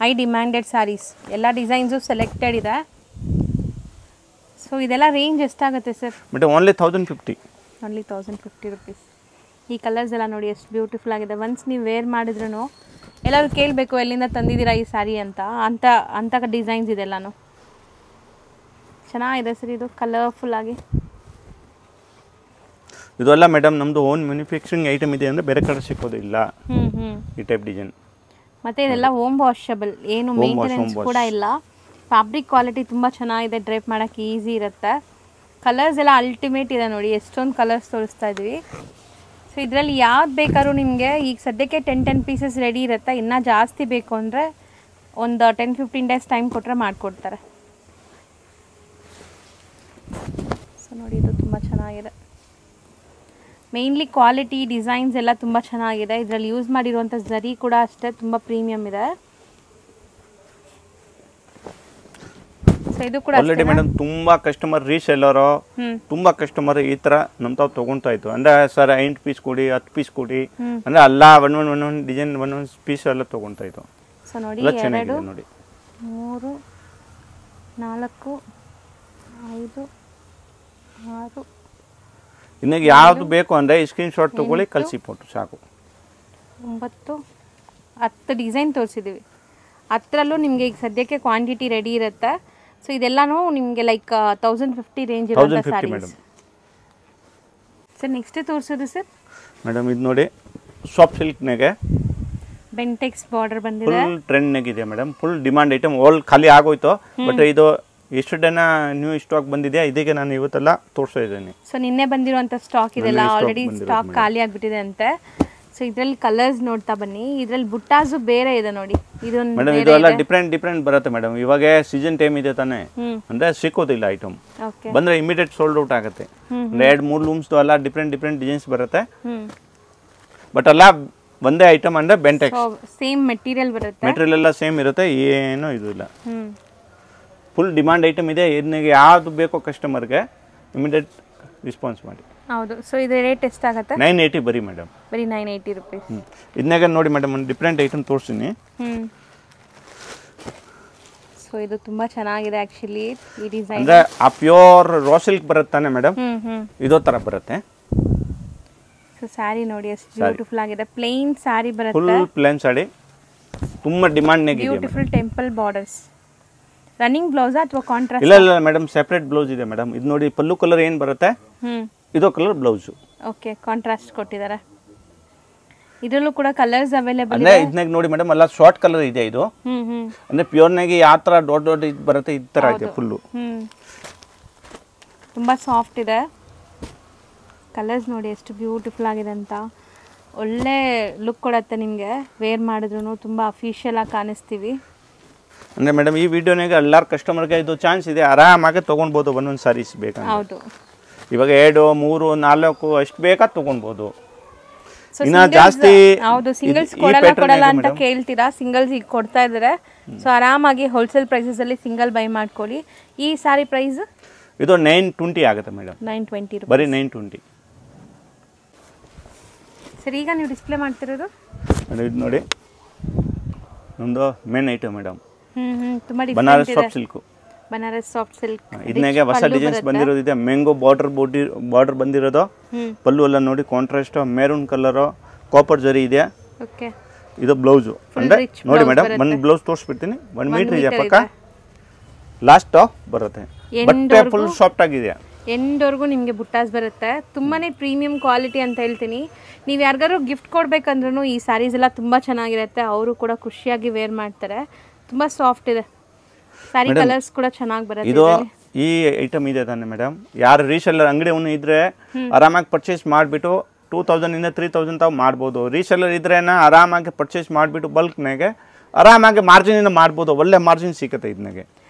ಹೈ ಡಿಮ್ಯಾಂಡೆಡ್ ಸ್ಯಾರೀಸ್. ಎಲ್ಲ ಡಿಸೈನ್ಸು ಸೆಲೆಕ್ಟೆಡ್ ಇದೆ. ಸೊ ಇದೆಲ್ಲ ರೇಂಜ್ ಎಷ್ಟಾಗುತ್ತೆ sir? Madam only 1050. Only 1050 rupees. ಈ ಕಲರ್ಸ್ ಎಲ್ಲ ನೋಡಿ ಎಷ್ಟು ಬ್ಯೂಟಿಫುಲ್ ಆಗಿದೆ. ಒನ್ಸ್ ನೀವು ವೇರ್ ಮಾಡಿದ್ರೂ ಎಲ್ಲರೂ ಕೇಳಬೇಕು ಎಲ್ಲಿಂದ ತಂದಿದ್ದೀರಾ ಈ ಸ್ಯಾರಿ ಅಂತ ಡಿಸೈನ್ಸ್ ಇದೆಲ್ಲನೂ ಚೆನ್ನಾಗಿದೆ ಸರ್. ಇದು ಕಲರ್ಫುಲ್ ಆಗಿ ಇದೆಲ್ಲ ಮೇಡಮ್ ನಮ್ಮದು ಓನ್ ಮ್ಯಾನುಫ್ಯಾಕ್ಚರಿಂಗ್ ಐಟಮ್ ಇದೆ ಅಂದರೆ ಬೇರೆ ಕಡೆ ಸಿಕ್ಕೋದಿಲ್ಲ ಈ ಟೈಪ್ ಡಿಸೈನ್. ಮತ್ತು ಇದೆಲ್ಲ ಹೋಮ್ ವಾಷಬಲ್, ಏನು ಮೇಂಟೆನೆನ್ಸ್ ಕೂಡ ಇಲ್ಲ. ಫ್ಯಾಬ್ರಿಕ್ ಕ್ವಾಲಿಟಿ ತುಂಬ ಚೆನ್ನಾಗಿದೆ, ಡ್ರೈಪ್ ಮಾಡೋಕ್ಕೆ ಈಸಿ ಇರುತ್ತೆ. ಕಲರ್ಸ್ ಎಲ್ಲ ಅಲ್ಟಿಮೇಟ್ ಇದೆ ನೋಡಿ, ಎಷ್ಟೊಂದು ಕಲರ್ಸ್ ತೋರಿಸ್ತಾ ಇದ್ದೀವಿ. ಸೊ ಇದರಲ್ಲಿ ಯಾವ್ದು ಬೇಕಾದ್ರೂ ನಿಮಗೆ ಈಗ ಸದ್ಯಕ್ಕೆ 10 ಪೀಸಸ್ ರೆಡಿ ಇರುತ್ತೆ. ಇನ್ನೂ ಜಾಸ್ತಿ ಬೇಕು ಅಂದರೆ ಒಂದು 10-15 days ಟೈಮ್ ಕೊಟ್ಟರೆ ಮಾಡಿಕೊಡ್ತಾರೆ. ಸೊ ನೋಡಿ ಇದು ತುಂಬ ಚೆನ್ನಾಗಿದೆ. ಮೇಯ್ನ್ಲಿ ಕ್ವಾಲಿಟಿ ಡಿಸೈನ್ಸ್ ಎಲ್ಲ ತುಂಬ ಚೆನ್ನಾಗಿದೆ. ಇದರಲ್ಲಿ ಯೂಸ್ ಮಾಡಿರುವಂಥ ಝರಿ ಕೂಡ ಅಷ್ಟೇ ತುಂಬ ಪ್ರೀಮಿಯಮ್ ಇದೆ. ಸೊ ಇದು ಕೂಡ ಆಲ್ರೆಡಿ ಮೇಡಮ್ ತುಂಬಾ ಕಸ್ಟಮರ್ ರೀಸೆಲ್ಲರು, ತುಂಬಾ ಕಸ್ಟಮರ್ ಈ ತರ ನಮ್ಮ ತಾವು ತಗೊಂತಾ ಇತ್ತು. ಅಂದ್ರೆ ಸರ್ 8 ಪೀಸ್ ಕೊಡಿ 10 ಪೀಸ್ ಕೊಡಿ ಅಂದ್ರೆ ಅಲ್ಲ ಒಂದೊಂದು ಡಿಸೈನ್ ಒಂದೊಂದು ಪೀಸ್ ಎಲ್ಲ ತಗೊಂತಾ ಇತ್ತು. ಸೊ ನೋಡಿ 2 3 4 5 6 ಇನ್ನೀಗ ಯಾವ್ದು ಬೇಕು ಅಂದ್ರೆ ಸ್ಕ್ರೀನ್ ಶಾಟ್ ತಗೊಳ್ಳಿ, ಕಳಿಸಿ ಫೋಟೋ ಸಾಕು. 9 10 ಡಿಸೈನ್ ತೋರಿಸಿದ್ದೀವಿ. 10ರಲ್ಲೂ ನಿಮಗೆ ಈಗ ಸದ್ಯಕ್ಕೆ ಕ್ವಾಂಟಿಟಿ ರೆಡಿ ಇರುತ್ತೆ. ಸೊ ಇದೆಲ್ಲಾನು ನಿಮಗೆ ಲೈಕ್ 1050 ರೇಂಜ್ ಇರುತ್ತೆ ಸ್ಯಾರೀಸ್. ಸರ್ ನೆಕ್ಸ್ಟ್ ತೋರಿಸೋದು ಸರ್ ಮೇಡಮ್ ಇದು ನೋಡಿ ಸಾಫ್ಟ್ ಸಿಲ್ಕ್ನಾಗೆ ಬೆಂಟೆಕ್ಸ್ ಬಾರ್ಡರ್ ಬಂದಿದೆ. ಫುಲ್ ಟ್ರೆಂಡ್ನಾಗಿದೆ madam, full demand item. Old ಖಾಲಿ ಆಗೋಯ್ತು, ಬಟ್ ಇದು ಎಷ್ಟು ಡೇನ ನ್ಯೂ ಸ್ಟಾಕ್ ಬಂದಿದೆ, ಇದಕ್ಕೆ ನಾನು ಇವತ್ತೆಲ್ಲ ತೋರಿಸ್ತಾ ಇದ್ದೀನಿ. ಸೊ ನಿನ್ನೆ ಬಂದಿರುವಂಥ ಸ್ಟಾಕ್ ಇದೆಲ್ಲ ಆಲ್ರೆಡಿ ಸ್ಟಾಕ್ ಖಾಲಿ ಆಗಿಬಿಟ್ಟಿದೆ ಅಂತೆ. ಸೊ ಇದರಲ್ಲಿ ಕಲರ್ಸ್ ನೋಡ್ತಾ ಬನ್ನಿ. ಇದರಲ್ಲಿ ಬುಟ್ಟಾಸು ಬೇರೆ ಇದೆ ನೋಡಿ. ಇದೊಂದು ಮೇಡಮ್ ಇದು ಎಲ್ಲ ಡಿಫ್ರೆಂಟ್ ಬರುತ್ತೆ ಮೇಡಮ್. ಇವಾಗ ಸೀಸನ್ ಟೈಮ್ ಇದೆ ತಾನೆ, ಅಂದ್ರೆ ಸಿಕ್ಕೋದಿಲ್ಲ ಐಟಮ್. ಬಂದ್ರೆ ಇಮಿಡಿಯೇಟ್ ಸೋಲ್ಡ್ ಔಟ್ ಆಗುತ್ತೆ. 2-3 ಲೂಮ್ಸ್ ಎಲ್ಲ ಡಿಫ್ರೆಂಟ್ ಡಿಸೈನ್ಸ್ ಬರುತ್ತೆ. ಬಟ್ ಎಲ್ಲ ಒಂದೇ ಐಟಮ್ ಅಂದ್ರೆ ಬೆಂಟೆಕ್ಸ್ ಸೇಮ್ ಮೆಟೀರಿಯಲ್ ಬರುತ್ತೆ. ಮೆಟೀರಿಯಲ್ ಎಲ್ಲ ಸೇಮ್ ಇರುತ್ತೆ, ಏನು ಇದು ಇಲ್ಲ. ಫುಲ್ ಡಿಮಾಂಡ್ ಐಟಮ್ ಇದೆ. ಇದನ್ನಿಗೆ ಯಾವುದು ಬೇಕೋ ಕಸ್ಟಮರ್ಗೆ ಇಮಿಡಿಯೇಟ್ ರೆಸ್ಪಾನ್ಸ್ ಮಾಡಿ. ಹೌದು. ಸೊ ಇದು ರೇಟ್ ಎಷ್ಟಾಗುತ್ತೆ? 980 ಬರೀ ಮೇಡಮ್, ಬರೀ 980 ರೂಪೀಸ್. ಇದನ್ನಾಗ ನೋಡಿ ಮೇಡಮ್, ಒಂದು ಡಿಫ್ರೆಂಟ್ ಐಟಮ್ ತೋರಿಸ್ತೀನಿ. ಸೊ ಇದು ತುಂಬಾ ಚೆನ್ನಾಗಿದೆ ಆಕ್ಚುಲಿ. ಈ ಡಿಸೈನ್ ಅಂದ್ರೆ ಆ ಪ್ಯೂರ್ ರಾ ಸಿಲ್ಕ್ ಬರುತ್ತಾನೆ ಮೇಡಮ್, ಇದೋ ತರ ಬರುತ್ತೆ. ಸೊ ಸ್ಯಾರಿ ನೋಡಿ ಎಷ್ಟು ಬ್ಯೂಟಿಫುಲ್ ಆಗಿದೆ. ಪ್ಲೇನ್ ಸ್ಯಾರಿ ಬರುತ್ತೆ, ಫುಲ್ ಪ್ಲೇನ್ ಸ್ಯಾರಿ, ತುಂಬಾ ಡಿಮಾಂಡ್ ಇದೆ. Beautiful temple borders. Running blouse ಅಥವಾ ಕಾಂಟ್ರಾಸ್ಟ್? ಇಲ್ಲ ಮೇಡಮ್, ಸೆಪರೇಟ್ ಬ್ಲೌಸ್ ಇದೆ ಮೇಡಮ್. ಇದು ನೋಡಿ ಪಲ್ಲು ಕಲರ್ ಏನು ಬರುತ್ತೆ, ಇದು ಕಲರ್ ಬ್ಲೌಸ್. ಓಕೆ, ಕಾಂಟ್ರಾಸ್ಟ್ ಕೊಟ್ಟಿದ್ದಾರೆ. ಇದರಲ್ಲೂ ಕೂಡ ಕಲರ್ಸ್ ಅವೈಲೇಬಲ್ ಇದೆ. ಇದನ್ನಾಗ ನೋಡಿ ಮೇಡಮ್, ಎಲ್ಲ ಶಾರ್ಟ್ ಕಲರ್ ಇದೆ. ಇದು ಅಂದ್ರೆ ಪ್ಯೂರ್ನಾಗಿ ಯಾವ ತರ ದೊಡ್ಡ ಇದು ಬರುತ್ತೆ, ಈ ತರ ಇದೆ ಫುಲ್ಲು. ತುಂಬಾ ಸಾಫ್ಟ್ ಇದೆ. ಕಲರ್ಸ್ ನೋಡಿ ಎಷ್ಟು ಬ್ಯೂಟಿಫುಲ್ ಆಗಿದೆ ಅಂತ. ಒಳ್ಳೆ ಲುಕ್ ಕೊಡುತ್ತೆ ನಿಮಗೆ. ವೇರ್ ಮಾಡಿದ್ರು ತುಂಬ ಅಫಿಷಿಯಲ್ ಆಗಿ ಕಾಣಿಸ್ತೀವಿ. ಅಂದರೆ ಮೇಡಮ್ ಈ ವಿಡಿಯೋನಾಗ ಎಲ್ಲರ ಕಸ್ಟಮರ್ಗೆ ಇದು ಚಾನ್ಸ್ ಇದೆ, ಆರಾಮಾಗಿ ತೊಗೊಳ್ಬೋದು. ಒಂದೊಂದು ಸಾರೀಸ್ ಬೇಕಾ? ಹೌದು. ಇವಾಗ 2, 3, 4 ಅಷ್ಟು ಬೇಕಾ ತೊಗೊಳ್ಬೋದು. ಇನ್ನ ಜಾಸ್ತಿ ಹೌದು, ಸಿಂಗಲ್ಸ್ ಕೊಡಲ್ಲ ಅಂತ ಕೇಳ್ತೀರಾ, ಸಿಂಗಲ್ಸ್ ಈಗ ಕೊಡ್ತಾ ಇದ್ದಾರೆ. ಸೊ ಆರಾಮಾಗಿ ಹೋಲ್ಸೇಲ್ ಪ್ರೈಸಸ್ ಅಲ್ಲಿ ಸಿಂಗಲ್ ಬೈ ಮಾಡ್ಕೊಳ್ಳಿ. ಈ ಸಾರಿ ಪ್ರೈಸ್ ಇದು 920 ಆಗುತ್ತೆ ಮೇಡಮ್. 920 ಬರೀ 920. ಸರ್ ಈಗ ನೀವು ಡಿಸ್ಪ್ಲೇ ಮಾಡ್ತಿರೋದು ಇದು ನೋಡಿ, ಒಂದು ಮೇನ್ ಐಟಮ್ ಮೇಡಮ್. ತುಂಬಾ Banaras soft silk. Banaras soft silk. ಇದನ್ನಾಗೆ ಹೊಸ ಡಿಸೈನ್ಸ್ ಬಂದಿರೋದು ಇದೆ. ಮ್ಯಾಂಗೋ ಬಾರ್ಡರ್ ಬಂದಿರೋದು. ಪಲ್ಲು ಎಲ್ಲ ನೋಡಿ ಕಾಂಟ್ರಾಸ್ಟ್ ಮೆರೂನ್ ಕಲರ್ ಕಾಪರ್ ಜರಿ ಇದೆ. ಓಕೆ, ಇದು ಬ್ಲೌಸ್. ಅಂದ್ರೆ ನೋಡಿ ಮೇಡಮ್, ಒಂದು ಬ್ಲೌಸ್ ತೋರಿಸ್ಬಿಡ್ತೀನಿ. 1 ಮೀಟರ್ ಇದೆ ಪಕ್ಕ, ಲಾಸ್ಟ್ ಬರುತ್ತೆ. ಬಟ್ಟೆ ಫುಲ್ ಸಾಫ್ಟ್ ಆಗಿದೆ. ಎಂಡ್ವರೆಗೂ ನಿಮಗೆ ಬುಟ್ಟಾಸ್ ಬರುತ್ತೆ. ತುಂಬಾನೇ ಪ್ರೀಮಿಯಂ ಕ್ವಾಲಿಟಿ ಅಂತ ಹೇಳ್ತೀನಿ. ನೀವು ಯಾರಿಗಾರು ಗಿಫ್ಟ್ ಕೊಡ್ಬೇಕಂದ್ರೂ ಈ ಸ್ಯಾರೀಸ್ ಎಲ್ಲ ತುಂಬ ಚೆನ್ನಾಗಿರುತ್ತೆ. ಅವರು ಕೂಡ ಖುಷಿಯಾಗಿ ವೇರ್ ಮಾಡ್ತಾರೆ. ತುಂಬ ಸಾಫ್ಟ್ ಇದೆ ಸ್ಯಾರಿ. ಕಲರ್ಸ್ ಕೂಡ ಚೆನ್ನಾಗಿ ಬರುತ್ತೆ. ಇದು ಈ ಐಟಮ್ ಇದೆ ತಾನೆ ಮೇಡಮ್, ಯಾರು ರೀಸೆಲ್ಲರ್ ಅಂಗಡಿ ಇದ್ರೆ ಆರಾಮಾಗಿ ಪರ್ಚೇಸ್ ಮಾಡಿಬಿಟ್ಟು 2000 ಇಂದ 3000 ತಾವು ಮಾಡ್ಬೋದು. ರೀಸೆಲ್ಲರ್ ಇದ್ರೇನ ಆರಾಮಾಗಿ ಪರ್ಚೇಸ್ ಮಾಡಿಬಿಟ್ಟು ಬಲ್ಕ್ನಾಗೆ ಆರಾಮಾಗಿ ಮಾರ್ಜಿನಿಂದ ಮಾಡ್ಬೋದು. ಒಳ್ಳೆ ಮಾರ್ಜಿನ್ ಸಿಗುತ್ತೆ ಇದನ್ನಾಗೆ.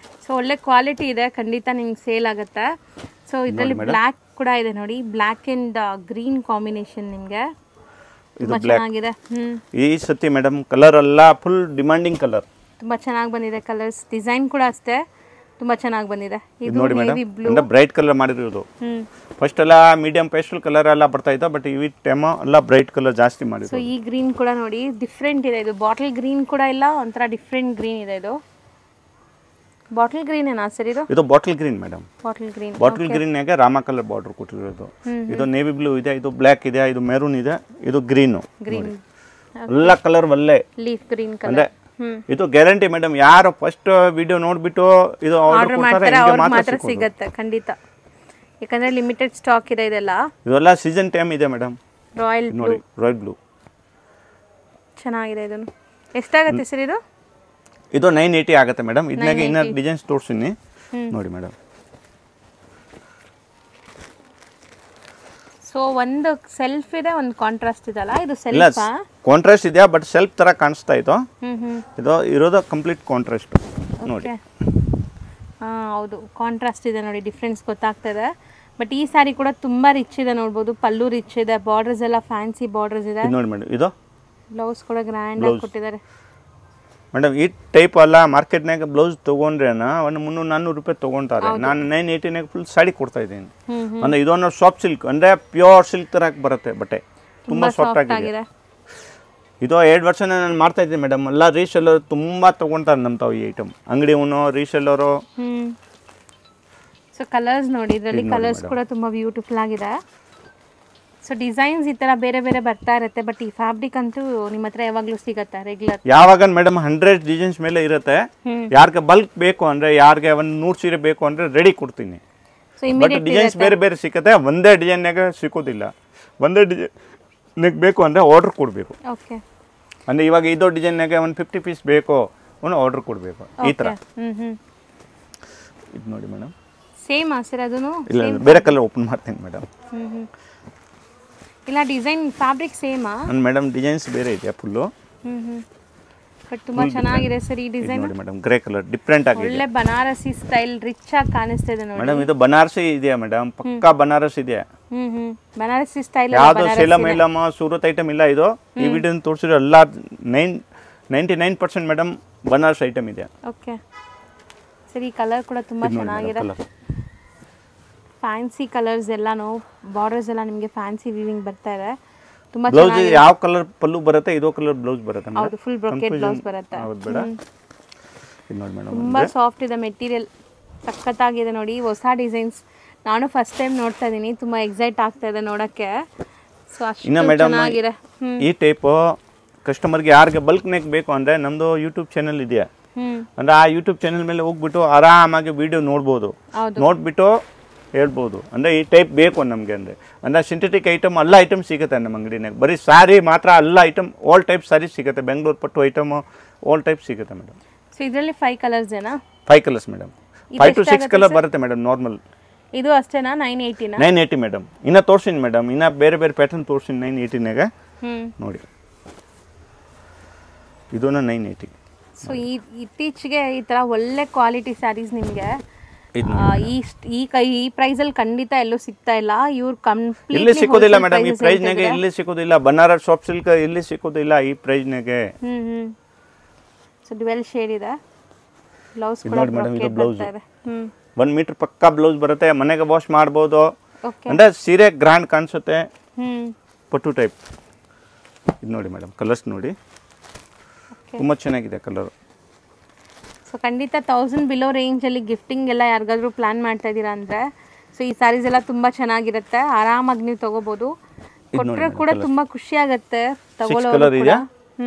ಸೊ ಒಳ್ಳೆ ಕ್ವಾಲಿಟಿ ಇದೆ, ಖಂಡಿತ ನಿಮ್ಗೆ ಸೇಲ್ ಆಗುತ್ತೆ. ಸೊ ಇದರಲ್ಲಿ ಬ್ಲ್ಯಾಕ್ ಕೂಡ ಇದೆ ನೋಡಿ, ಬ್ಲ್ಯಾಕ್ ಅಂಡ್ ಗ್ರೀನ್ ಕಾಂಬಿನೇಷನ್ ನಿಮಗೆ ತುಂಬಾ ಚೆನ್ನಾಗಿದೆ. ಈ ಸತಿ ಮೇಡಮ್ ಕಲರ್ ಎಲ್ಲ ಫುಲ್ ಡಿಮಾಂಡಿಂಗ್ ಕಲರ್, ತುಂಬಾ ಚೆನ್ನಾಗಿ ಬಂದಿದೆ. ಕಲರ್ಸ್ ಡಿಸೈನ್ ಕೂಡ ಅಷ್ಟೇ ತುಂಬಾ ಚೆನ್ನಾಗಿ ಬಂದಿದೆ. ಇದು ನೋಡಿ ಮೇಡಮ್, ಅಂದ್ರೆ ಬ್ರೈಟ್ ಕಲರ್ ಮಾಡಿರೋದು. ಫಸ್ಟ್ ಎಲ್ಲ ಮೀಡಿಯಂ ಪೇಸ್ಟಲ್ ಕಲರ್ ಎಲ್ಲ ಬರ್ತಾ ಇತ್ತು, ಬಟ್ ಈ ಟೈಮ್ ಎಲ್ಲ ಬ್ರೈಟ್ ಕಲರ್ ಜಾಸ್ತಿ ಮಾಡಿದ್ರು. ಸೊ ಈ ಗ್ರೀನ್ ಕೂಡ ನೋಡಿ ಡಿಫ್ರೆಂಟ್ ಇದೆ. ಇದು ಬಾಟಲ್ ಗ್ರೀನ್ ಕೂಡ ಇಲ್ಲ, ಒಂಥರ ಡಿಫ್ರೆಂಟ್ ಗ್ರೀನ್ ಇದೆ. ಇದು ಬಾಟಲ್ ಗ್ರೀನ್ ಏನಾ ಸರ್? ಇದು bottle green madam. Bottle green ನಾಗೆ ರಾಮ ಕಲರ್ ಬಾರ್ಡರ್ ಕೊಟ್ಟಿರೋದು. ಇದು ನೇವಿ ಬ್ಲೂ ಇದೆ, ಇದು ಬ್ಲ್ಯಾಕ್ ಇದೆ, ಇದು ಮೆರೂನ್ ಇದೆ, ಇದು ಗ್ರೀನ್. ಎಲ್ಲ ಕಲರ್ ಒಳ್ಳೆ ಲೀಫ್ ಗ್ರೀನ್ ಕಲರ್. ಇದು ಗ್ಯಾರಂಟಿ ಮೇಡಮ್. ಯಾರು ಫಸ್ಟ್ ವಿಡಿಯೋ ನೋಡ್ಬಿಟ್ಟು ಇದು ಆರ್ಡರ್ ಮಾಡ್ತಾರೆ ಮಾತ್ರ ಸಿಗುತ್ತೆ ಖಂಡಿತ. ಯಾಕಂದ್ರೆ ಲಿಮಿಟೆಡ್ ಸ್ಟಾಕ್ ಇದೆ ಇದೆಲ್ಲ. ಇದೆಲ್ಲ ಸೀಸನ್ ಟೈಮ್ ಇದೆ ಮೇಡಮ್. ರಾಯಲ್ ನೋಡಿ, ರಾಯಲ್ ಬ್ಲೂ ಚೆನ್ನಾಗಿದೆ. ಇದನ್ನು ಎಷ್ಟಾಗುತ್ತೆ ಸರ್? ಇದು 980 ಆಗುತ್ತೆ ಮೇಡಮ್. ಇದನ್ನಾಗೆ ಇನ್ನ ಡಿಸೈನ್ಸ್ ತೋರಿಸ್ತೀನಿ ನೋಡಿ ಮೇಡಮ್. ಸೊ ಒಂದು ಸೆಲ್ಫ್ ಇದೆ, ಒಂದು ಕಾಂಟ್ರಾಸ್ಟ್ ಇದಲ್ಲ. ಇದು ಸೆಲ್ಫ್ ಕಾಂಟ್ರಾಸ್ಟ್ ಇದೆ, ಬಟ್ ಸೆಲ್ಫ್ ತರ ಕಾಣಿಸ್ತಾ ಇತ್ತು. ಇದು ಇರೋದು ಕಂಪ್ಲೀಟ್ ಕಾಂಟ್ರಾಸ್ಟ್ ನೋಡಿ. ಹೌದು, ಕಾಂಟ್ರಾಸ್ಟ್ ಇದೆ ನೋಡಿ, ಡಿಫ್ರೆನ್ಸ್ ಗೊತ್ತಾಗ್ತಾ ಇದೆ. ಬಟ್ ಈ ಸ್ಯಾರಿ ಕೂಡ ತುಂಬಾ ರಿಚ್ ಇದೆ ನೋಡ್ಬೋದು. ಪಲ್ಲು ರಿಚ್ ಇದೆ, ಬಾರ್ಡರ್ಸ್ ಎಲ್ಲ ಫ್ಯಾನ್ಸಿ ಬಾರ್ಡರ್ಸ್ ಇದೆ ನೋಡಿ ಮೇಡಮ್. ಇದು ಬ್ಲೌಸ್ ಕೂಡ ಗ್ರ್ಯಾಂಡ್ ಆಗಿ ಕೊಟ್ಟಿದ್ದಾರೆ ಮೇಡಮ್. ಈ ಟೈಪ್ ಅಲ್ಲ ಮಾರ್ಕೆಟ್ನಾಗ ಬ್ಲೌಸ್ ತೊಗೊಂಡ್ರೇನ ಒಂದು 300-400 ರೂಪಾಯಿ ತೊಗೊಂತಾರೆ. ನಾನು 980ನಾಗ ಫುಲ್ ಸಾಡಿ ಕೊಡ್ತಾ ಇದ್ದೀನಿ. ಅಂದ್ರೆ ಇದೊಂದು ಸಾಫ್ಟ್ ಸಿಲ್ಕ್, ಅಂದ್ರೆ ಪ್ಯೂರ್ ಸಿಲ್ಕ್ ತರ ಬರುತ್ತೆ ಬಟ್ಟೆ, ತುಂಬಾ ಸಾಫ್ಟ್ ಆಗಿದೆ. ಇದು 2 ವರ್ಷ ನಾನು ಮಾಡ್ತಾ ಇದ್ದೀನಿ ಮೇಡಮ್. ಎಲ್ಲ ರೀಸೆಲ್ಲರ್ ತುಂಬಾ ತೊಗೊಂತಾರೆ ನಮ್ಮ ತಾವು ಈ ಐಟಮ್. ಅಂಗಡಿ ರೀಸೆಲ್ಲರು. ಸೊ ಕಲರ್ಸ್ ನೋಡಿ, ಇದರಲ್ಲಿ ಕಲರ್ಸ್ ಕೂಡ ತುಂಬಾ ಬ್ಯೂಟಿಫುಲ್ ಆಗಿದೆ. ಸೊ ಡಿಸೈನ್ಸ್ ಈ ತರ ಬೇರೆ ಬೇರೆ ಬರ್ತಾ ಇರುತ್ತೆ, ಬಟ್ ಈ ಫ್ಯಾಬ್ರಿಕ್ ಅಂತೂ ನಿಮ್ಮ ಹತ್ರ ಯಾವಾಗಲೂ ಸಿಗತ್ತಾ ರೆಗ್ಯುಲರ್? ಯಾವಾಗ ಮೇಡಮ್ 100 ಡಿಸೈನ್ಸ್ ಮೇಲೆ ಇರುತ್ತೆ. ಯಾರಿಗೆ ಬಲ್ಕ್ ಬೇಕು ಅಂದ್ರೆ, ಯಾರಿಗೆ ಒಂದು 100 ಸೀರೆ ಬೇಕು ಅಂದ್ರೆ ರೆಡಿ ಕೊಡ್ತೀನಿ. ಬಟ್ ಡಿಸೈನ್ಸ್ ಬೇರೆ ಬೇರೆ ಸಿಕ್ಕತ್ತೆ, ಒಂದೇ ಡಿಸೈನ್ನಾಗ ಸಿಕ್ಕೋದಿಲ್ಲ. ಒಂದೇ ಡಿಸೈನ್ ಬೇಕು ಅಂದ್ರೆ ಆರ್ಡರ್ ಕೊಡಬೇಕು. ಓಕೆ, ಅಂದ್ರೆ ಇವಾಗ ಇದೋ ಡಿಸೈನ್ನಾಗ ಒಂದು 50 ಪೀಸ್ ಬೇಕು ಒಂದು ಆರ್ಡರ್ ಕೊಡಬೇಕು. ಈ ಥರ ಇದು ನೋಡಿ ಮೇಡಮ್, ಸೇಮ್ ಸರ್ ಅದನ್ನು? ಇಲ್ಲ ಬೇರೆ ಕಲರ್ ಓಪನ್ ಮಾಡ್ತೀನಿ ಮೇಡಮ್. ಇಲ್ಲ ಡಿಸೈನ್ ಫ್ಯಾಬ್ರಿಕ್ ಸೇಮಾ? ಮೇಡಮ್ ಡಿಸೈನ್ಸ್ ಬೇರೆ ಇದೆಯಾ ಫುಲ್ಲು, ಬಟ್ ತುಂಬಾ ಚೆನ್ನಾಗಿದೆ ಸರ್ ಈ ಡಿಸೈನ್. ನೋಡಿ ಮೇಡಮ್, ಗ್ರೇ ಕಲರ್ ಡಿಫ್ರೆಂಟ್ ಆಗಿದೆ, ಒಳ್ಳೆ ಬನಾರಸಿ ಸ್ಟೈಲ್ ರಿಚ್ ಆಗಿ ಕಾಣಿಸ್ತಾ ಇದೆ ನೋಡಿ ಮೇಡಮ್. ಇದು ಬನಾರಸಿ ಇದೆಯಾ ಮೇಡಮ್? ಪಕ್ಕಾ ಬನಾರಸ್ ಇದೆಯಾ, ಬನಾರಸಿ ಸ್ಟೈಲ್. ಯಾವುದು ಸೇಲಂ ಮೇಲಮ್ ಸೂರತ್ ಐಟಮ್ ಇಲ್ಲ ಇದು. ಈ ವಿಡಿಯೋ ತೋರಿಸಿರೋ ಎಲ್ಲ 99% ಮೇಡಮ್ ಬನಾರಸ್ ಐಟಮ್ ಇದೆ. ಓಕೆ ಸರ್, ಈ ಕಲರ್ ಕೂಡ ತುಂಬಾ ಚೆನ್ನಾಗಿದೆ. ಫ್ಯಾನ್ಸಿ ಕಲರ್ಸ್ ಎಲ್ಲಾನು, ಬಾರ್ಡರ್ಸ್ ಎಲ್ಲ ನಿಮಗೆ ಫ್ಯಾನ್ಸಿ ವೀವಿಂಗ್ ಬರ್ತಾ ಇದೆ. ತುಂಬಾ ಬ್ಲೌಸ್ ಯಾವ ಕಲರ್ ಪಲ್ಲು ಬರುತ್ತೆ, ಇದೋ ಕಲರ್ ಬ್ಲೌಸ್ ಬರುತ್ತೆ. ಹೌದು, ಫುಲ್ ಬ್ರೊಕೆಟ್ ಬ್ಲೌಸ್ ಬರುತ್ತೆ. ಹೌದು ಬೇಡ, ಇದು ನೋಡಿ ಮೇಡಮ್, ತುಂಬಾ ಸಾಫ್ಟ್ ಇದೆ ಮೆಟೀರಿಯಲ್, ಸಖತ್ತಾಗಿದೆ ನೋಡಿ. ಹೊಸ ಡಿಸೈನ್ಸ್ ನಾನು ಫಸ್ಟ್ ಟೈಮ್ ನೋಡ್ತಾ ಇದೀನಿ, ತುಂಬಾ ಎಕ್ಸೈಟ್ ಆಗ್ತಾ ಇದೆ ನೋಡಕ್ಕೆ. ಸೊ ಅಷ್ಟು ಚೆನ್ನಾಗಿದೆ. ಈ ಟೈಪ್ ಕಸ್ಟಮರ್ಗೆ ಯಾರಿಗೆ ಬಲ್ಕ್ ನೆಕ್ ಬೇಕು ಅಂದ್ರೆ ನಮ್ದು ಯೂಟ್ಯೂಬ್ ಚಾನೆಲ್ ಇದೆಯಾ ಅಂದ್ರೆ ಆ ಯೂಟ್ಯೂಬ್ ಚಾನೆಲ್ ಮೇಲೆ ಹೋಗ್ಬಿಟ್ಟು ಆರಾಮಾಗಿ ವಿಡಿಯೋ ನೋಡ್ಬೋದು, ನೋಡ್ಬಿಟ್ಟು ಹೇಳ್ಬೋದು. ಅಂದರೆ ಈ ಟೈಪ್ ಬೇಕು ನಮಗೆ ಅಂದರೆ ಸಿಂಥೆಟಿಕ್ ಐಟಮ್ ಎಲ್ಲ ಐಟಮ್ ಸಿಗುತ್ತೆ ನಮ್ಮ ಅಂಗಡಿನಾಗ. ಬರೀ ಸ್ಯಾರಿ ಮಾತ್ರ ಎಲ್ಲ ಐಟಮ್, ಆಲ್ ಟೈಪ್ ಸ್ಯಾರಿ ಸಿಗುತ್ತೆ. ಬೆಂಗಳೂರು ಪಟ್ಟು ಐಟಮ್ ಆಲ್ ಟೈಪ್ ಸಿಗುತ್ತೆ ಮೇಡಮ್. ಸೊ ಇದರಲ್ಲಿ 5 ಕಲರ್ಸ್ ಏನಾ? 5 ಕಲರ್ಸ್ ಮೇಡಮ್, 5 to 6 ಕಲರ್ ಬರುತ್ತೆ ಮೇಡಮ್ ನಾರ್ಮಲ್. ಇದು ಅಷ್ಟೇನಾ? 980 980 ಮೇಡಮ್. ಇನ್ನು ತೋರಿಸಿನಿ ಮೇಡಮ್, ಇನ್ನು ಬೇರೆ ಬೇರೆ ಪ್ಯಾಟರ್ನ್ ತೋರಿಸಿನಿ 980ನಾಗ ನೋಡಿ. ಇದೂ 980. ಸೊ ಇತ್ತೀಚೆಗೆ ಈ ಥರ ಒಳ್ಳೆ ಕ್ವಾಲಿಟಿ ಸ್ಯಾರೀಸ್ ನಿಮಗೆ ಈ ಪ್ರೈಸಲ್ಲಿ ಖಂಡಿತ ಎಲ್ಲೂ ಸಿಗ್ತಾ ಇಲ್ಲ. ಇವ್ರು ಕಂಪ್ಲೀಟ್ಲಿ ಇಲ್ಲಿ ಸಿಕ್ಕೋದಿಲ್ಲ ಮೇಡಮ್, ಈ ಪ್ರೈಸ್ನಾಗೆ ಇಲ್ಲಿ ಸಿಕ್ಕೋದಿಲ್ಲ. ಬನಾರಸ್ ಸಾಫ್ಟ್ ಸಿಲ್ಕ್ ಇಲ್ಲಿ ಸಿಕ್ಕೋದಿಲ್ಲ ಈ ಪ್ರೈಸ್ನಾಗೆ. ಸೊ ಡ್ಯುವೆಲ್ ಶೇಡ್ ಇದೆ. ಬ್ಲೌಸ್ ಕೂಡ ಮೇಡಮ್, ಇದು ಬ್ಲೌಸ್ 1 ಮೀಟರ್ ಪಕ್ಕಾ ಬ್ಲೌಸ್ ಬರುತ್ತೆ. ಮನೆಗೆ ವಾಶ್ ಮಾಡ್ಬೋದು. ಅಂದ್ರೆ ಸೀರೆ ಗ್ರ್ಯಾಂಡ್ ಕಾಣಿಸುತ್ತೆ, ಪಟ್ಟು ಟೈಪ್. ಇದು ನೋಡಿ ಮೇಡಮ್, ಕಲರ್ಸ್ ನೋಡಿ ತುಂಬಾ ಚೆನ್ನಾಗಿದೆ ಕಲರ್. ಸೊ ಖಂಡಿತ 1000 ಬಿಲೋ ರೇಂಜಲ್ಲಿ ಗಿಫ್ಟಿಂಗ್ ಎಲ್ಲ ಯಾರಿಗಾದ್ರೂ ಪ್ಲಾನ್ ಮಾಡ್ತಾ ಇದ್ದೀರಾ ಅಂದರೆ ಸೊ ಈ ಸ್ಯಾರೀಸ್ ಎಲ್ಲ ತುಂಬ ಚೆನ್ನಾಗಿರುತ್ತೆ, ಆರಾಮಾಗಿ ನೀವು ತೊಗೋಬೋದು. ಕೊಟ್ಟರೆ ಕೂಡ ತುಂಬ ಖುಷಿ ಆಗುತ್ತೆ ತಗೊಳ್ಳೋರು ಕೂಡ.